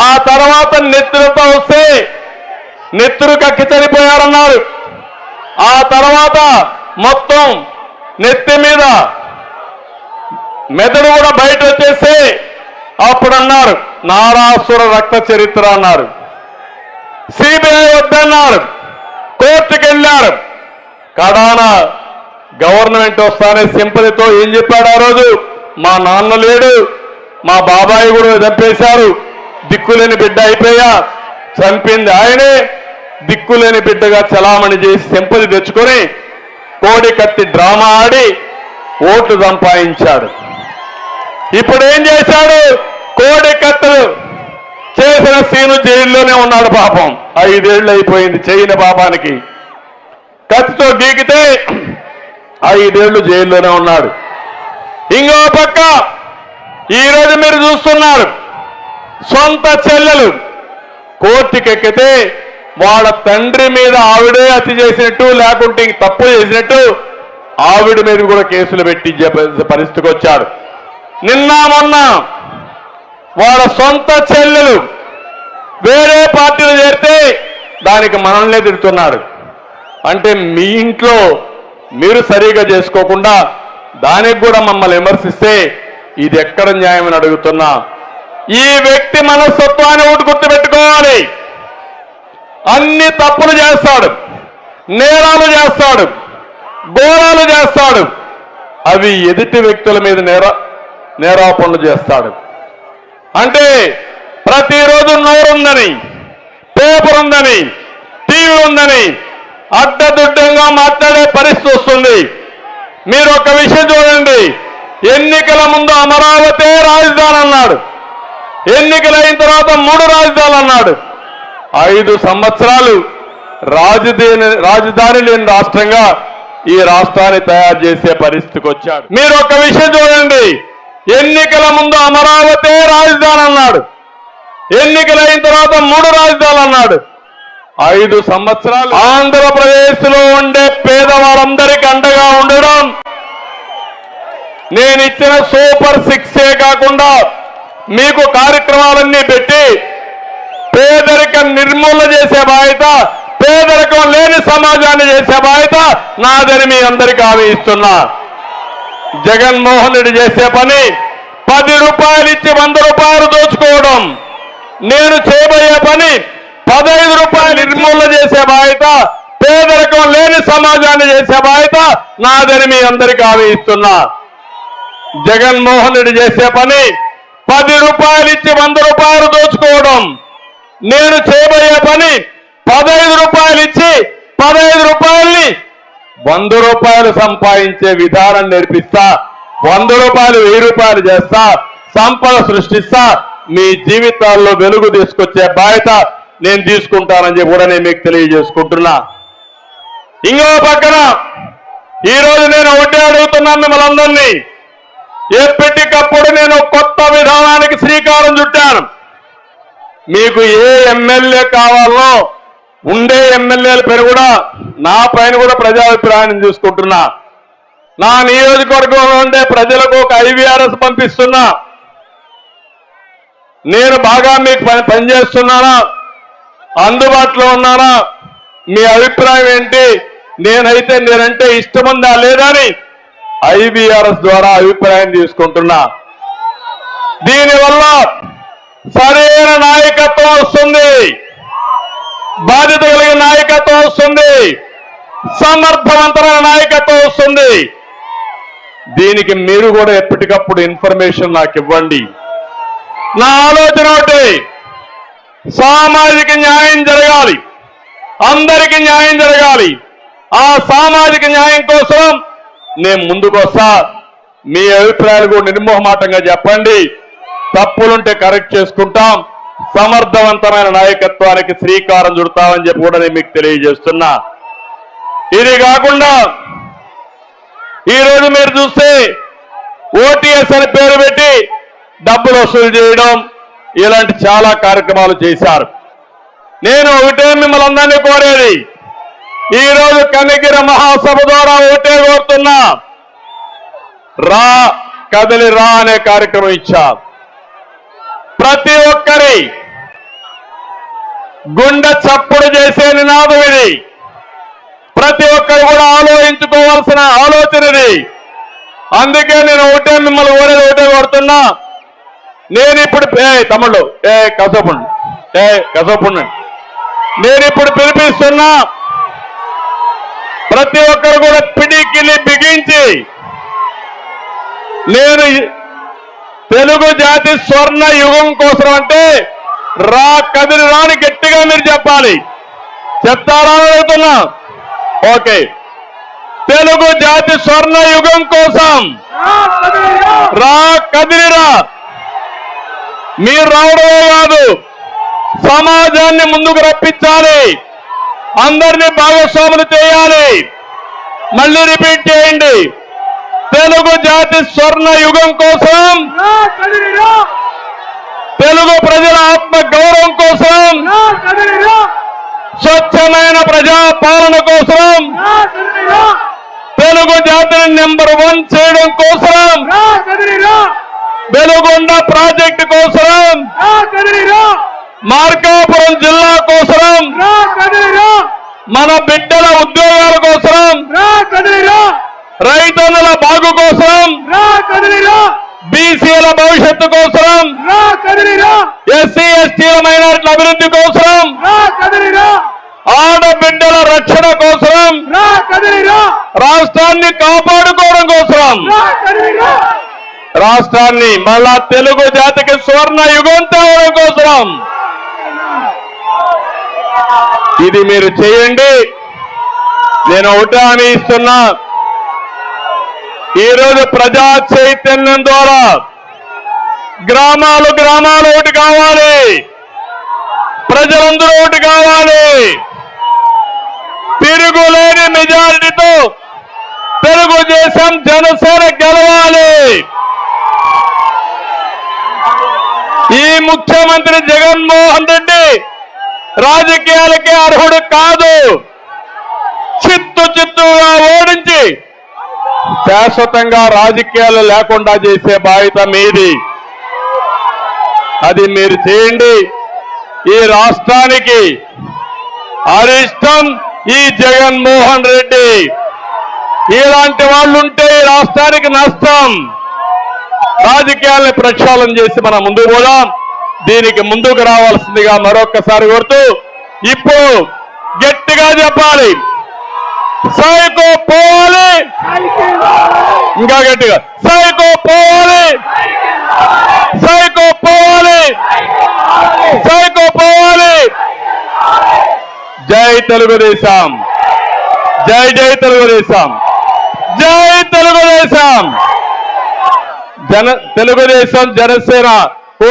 ఆ తర్వాత నెత్తులతో వస్తే నెత్తురు కక్కి చనిపోయారన్నారు. ఆ తర్వాత మొత్తం నెత్తి మీద మెదడు కూడా బయట వచ్చేస్తే అప్పుడు అన్నారు నారాసుర రక్త చరిత్ర అన్నారు. సిబిఐ వద్దన్నారు, కోర్టుకు వెళ్ళారు. కడాన గవర్నమెంట్ వస్తానే సింపతితో ఏం చెప్పాడు ఆ రోజు? మా నాన్న లేడు, మా బాబాయి కూడా చంపేశారు, దిక్కులేని బిడ్డ అయిపోయా, చంపింది ఆయనే, దిక్కులేని బిడ్డగా చలామణి చేసి సింపతి తెచ్చుకొని కోడి కత్తి డ్రామా ఆడి ఓట్లు సంపాదించాడు. ఇప్పుడు ఏం చేశాడు? కోడి కత్తులు చేసిన సీను జైల్లోనే ఉన్నాడు. పాపం 5 ఏళ్ళు అయిపోయింది చేయని పాపానికి. కత్తితో గీకితే 5 ఏళ్ళు జైల్లోనే ఉన్నాడు. ఇంకో పక్క ఈరోజు మీరు చూస్తున్నారు, సొంత చెల్లెలు కోర్టుకెక్కితే వాళ్ళ తండ్రి మీద ఆవిడే హత్య చేసినట్టు లేకుంటే తప్పు చేసినట్టు ఆవిడ మీద కూడా కేసులు పెట్టి పరిస్థితికి వచ్చాడు. నిన్న మొన్న వాళ్ళ సొంత చెల్లెలు వేరే పార్టీలు చేరితే దానికి మనల్నే తిడుతున్నాడు. అంటే మీ ఇంట్లో మీరు సరిగా చేసుకోకుండా దానికి కూడా మమ్మల్ని విమర్శిస్తే ఇది ఎక్కడ న్యాయమని అడుగుతున్నా. ఈ వ్యక్తి మనస్తత్వాన్ని ఒకటి గుర్తుపెట్టుకోవాలి. అన్ని తప్పులు చేస్తాడు, నేరాలు చేస్తాడు, ఘోరాలు చేస్తాడు. అవి ఎదుటి వ్యక్తుల మీద నేరాపణలు చేస్తాడు. అంటే ప్రతిరోజు నోరుందని, పేపర్ ఉందని, టీవీ ఉందని అడ్డదుడ్డంగా మాట్లాడే పరిస్థితి వస్తుంది. మీరు ఒక విషయం చూడండి, ఎన్నికల ముందు అమరావతి రాజధాని అన్నాడు, ఎన్నికలైన తర్వాత 3 రాజధానులు అన్నాడు. 5 సంవత్సరాలు రాజధాని లేని రాష్ట్రంగా ఈ రాష్ట్రాన్ని తయారు చేసే పరిస్థితికి వచ్చాడు. మీరు ఒక విషయం చూడండి, ఎన్నికల ముందు అమరావతి రాజధాని అన్నాడు, ఎన్నికలైన తర్వాత 3 రాజధానులు అన్నాడు. 5 సంవత్సరాలు ఆంధ్రప్రదేశ్ లో ఉండే పేదవాళ్ళందరికీ అండగా ఉండడం, నేను ఇచ్చిన సూపర్ 6 కాకుండా మీకు కార్యక్రమాలన్నీ పెట్టి పేదరికం నిర్మూలన చేసే బాధ్యత, పేదరికం లేని సమాజాన్ని చేసే బాధ్యత నాదని మీ అందరికీ హామీ ఇస్తున్నా. జగన్మోహన్ రెడ్డి చేసే పని 10 రూపాయలు ఇచ్చి 100 రూపాయలు దోచుకోవడం. నేను చేయబోయే పని 15 రూపాయలు నిర్మూలన చేసే బాధ్యత, పేదరికం లేని సమాజాన్ని చేసే బాధ్యత నాదని మీ అందరికీ హామీ ఇస్తున్నా. జగన్మోహన్ రెడ్డి చేసే పని 10 రూపాయలు ఇచ్చి 100 రూపాయలు దోచుకోవడం. నేను చేయబోయే పని 15 రూపాయలు ఇచ్చి 15 రూపాయల్ని 100 రూపాయలు సంపాదించే విధానం నేర్పిస్తా. 100 రూపాయలు 1000 రూపాయలు చేస్తా, సంపద సృష్టిస్తా, మీ జీవితాల్లో వెలుగు తీసుకొచ్చే బాధ్యత నేను తీసుకుంటానని చెప్పి కూడా నేను మీకు తెలియజేసుకుంటున్నా. ఇంకో పక్కన ఈరోజు నేను ఒకటే అడుగుతున్నాను మిమ్మల్ని అందరినీ, ఎప్పటికప్పుడు నేను కొత్త విధానానికి శ్రీకారం చుట్టాను. మీకు ఏ ఎమ్మెల్యే కావాలో ఉండే ఎమ్మెల్యేల పేరు కూడా నా పైన కూడా ప్రజాభిప్రాయాన్ని తీసుకుంటున్నా. నా నియోజకవర్గంలో ఉండే ప్రజలకు ఒక IVRS పంపిస్తున్నా. నేను బాగా మీకు పనిచేస్తున్నానా, అందుబాటులో ఉన్నానా, మీ అభిప్రాయం ఏంటి, నేనంటే ఇష్టముందా లేదని IVRS ద్వారా అభిప్రాయం తీసుకుంటున్నా. దీనివల్ల సరైన నాయకత్వం వస్తుంది, బాధ్యత కలిగిన నాయకత్వం వస్తుంది, సమర్థవంతమైన నాయకత్వం వస్తుంది. దీనికి మీరు కూడా ఎప్పటికప్పుడు ఇన్ఫర్మేషన్ నాకు ఇవ్వండి. నా ఆలోచన ఒకటి, సామాజిక న్యాయం జరగాలి, అందరికీ న్యాయం జరగాలి. ఆ సామాజిక న్యాయం కోసం నేను ముందుకు వస్తా. మీ అభిప్రాయాలు కూడా నిర్మోహమాటంగా చెప్పండి. తప్పులుంటే కరెక్ట్ చేసుకుంటాం, సమర్థవంతమైన నాయకత్వానికి శ్రీకారం చుడతామని చెప్పి కూడా నేను మీకు తెలియజేస్తున్నా. ఇది కాకుండా ఈరోజు మీరు చూస్తే ఓటీఎస్ అని పేరు పెట్టి డబ్బులు వసూలు చేయడం, ఇలాంటి చాలా కార్యక్రమాలు చేశారు. నేను ఒకటే మిమ్మల్ని అందరినీ కోరేది, ఈరోజు కనిగిరి మహాసభ ద్వారా ఒకటే కోరుతున్నా, రా కదలి రా అనే కార్యక్రమం ఇచ్చారు. ప్రతి ఒక్కరి గుండె చప్పుడు చేసే నినాదం ఇది. ప్రతి ఒక్కరు కూడా ఆలోచించుకోవాల్సిన ఆలోచన ఇది. అందుకే నేను ఒకటే మిమ్మల్ని కోరేది, ఒకటే కోరుతున్నా, నేను ఇప్పుడు తమ్ముళ్ళు కసపుండు నేను ఇప్పుడు పిలిపిస్తున్నా, ప్రతి ఒక్కరు కూడా పిడికిలి బిగించి నేను తెలుగు జాతి స్వర్ణ యుగం కోసం అంటే రా కదిలి రాని గట్టిగా మీరు చెప్పాలి. చెప్తారా అడుగుతున్నా? ఓకే. తెలుగు జాతి స్వర్ణ యుగం కోసం రా కదిలిరా. మీరు రావడమే కాదు, సమాజాన్ని ముందుకు రప్పించాలి, అందరినీ భాగస్వాములు చేయాలి. మళ్ళీ రిపీట్ చేయండి, తెలుగు జాతి స్వర్ణ యుగం కోసం, తెలుగు ప్రజల ఆత్మ గౌరవం కోసం, స్వచ్ఛమైన ప్రజా పాలన కోసం, తెలుగు జాతిని నెంబర్ 1 చేయడం కోసం, వెలుగొండ ప్రాజెక్టు కోసం, మార్కాపురం జిల్లా కోసం, మన బిడ్డల ఉద్యోగాల కోసం, రైతన్నుల బాగు కోసం, బీసీల భవిష్యత్తు కోసం, ఎస్సీ ఎస్టీల మైనారిటీల అభివృద్ధి కోసం, ఆడబిడ్డల రక్షణ కోసం, రాష్ట్రాన్ని కాపాడుకోవడం కోసం, రాష్ట్రాన్ని మళ్ళా తెలుగు జాతికి స్వర్ణ యుగం తేవడం కోసం ఇది మీరు చేయండి. నేను ఒకటి హామీ ఇస్తున్నా, ఈరోజు ప్రజా చైతన్యం ద్వారా గ్రామాలు ఒకటి కావాలి, ప్రజలందరూ ఒకటి కావాలి. తిరుగులేని మెజారిటీతో తెలుగుదేశం జనసేన గెలవాలి. ఈ ముఖ్యమంత్రి జగన్మోహన్ రెడ్డి రాజకీయాలకే అర్హుడు కాదు. చిత్తుగా ఓడించి శాశ్వతంగా రాజకీయాలు లేకుండా చేసే బాధ్యత మీది. అది మీరు చేయండి. ఈ రాష్ట్రానికి అరిష్టం ఈ జగన్మోహన్ రెడ్డి. ఇలాంటి వాళ్ళు ఉంటే ఈ రాష్ట్రానికి నష్టం. రాజకీయాలను ప్రక్షాళన చేసి మనం ముందుకు పోదాం. దీనికి ముందుకు రావాల్సిందిగా మరొక్కసారి కోరుతూ, ఇప్పుడు గట్టిగా చెప్పాలి, సైకో పోవాలి, ఇంకా గట్టిగా సైకో పోవాలి, సైకో పోవాలి, సైకో పోవాలి. జై తెలుగుదేశం, జై జై తెలుగుదేశం, జై తెలుగుదేశం. తెలుగుదేశం జనసేన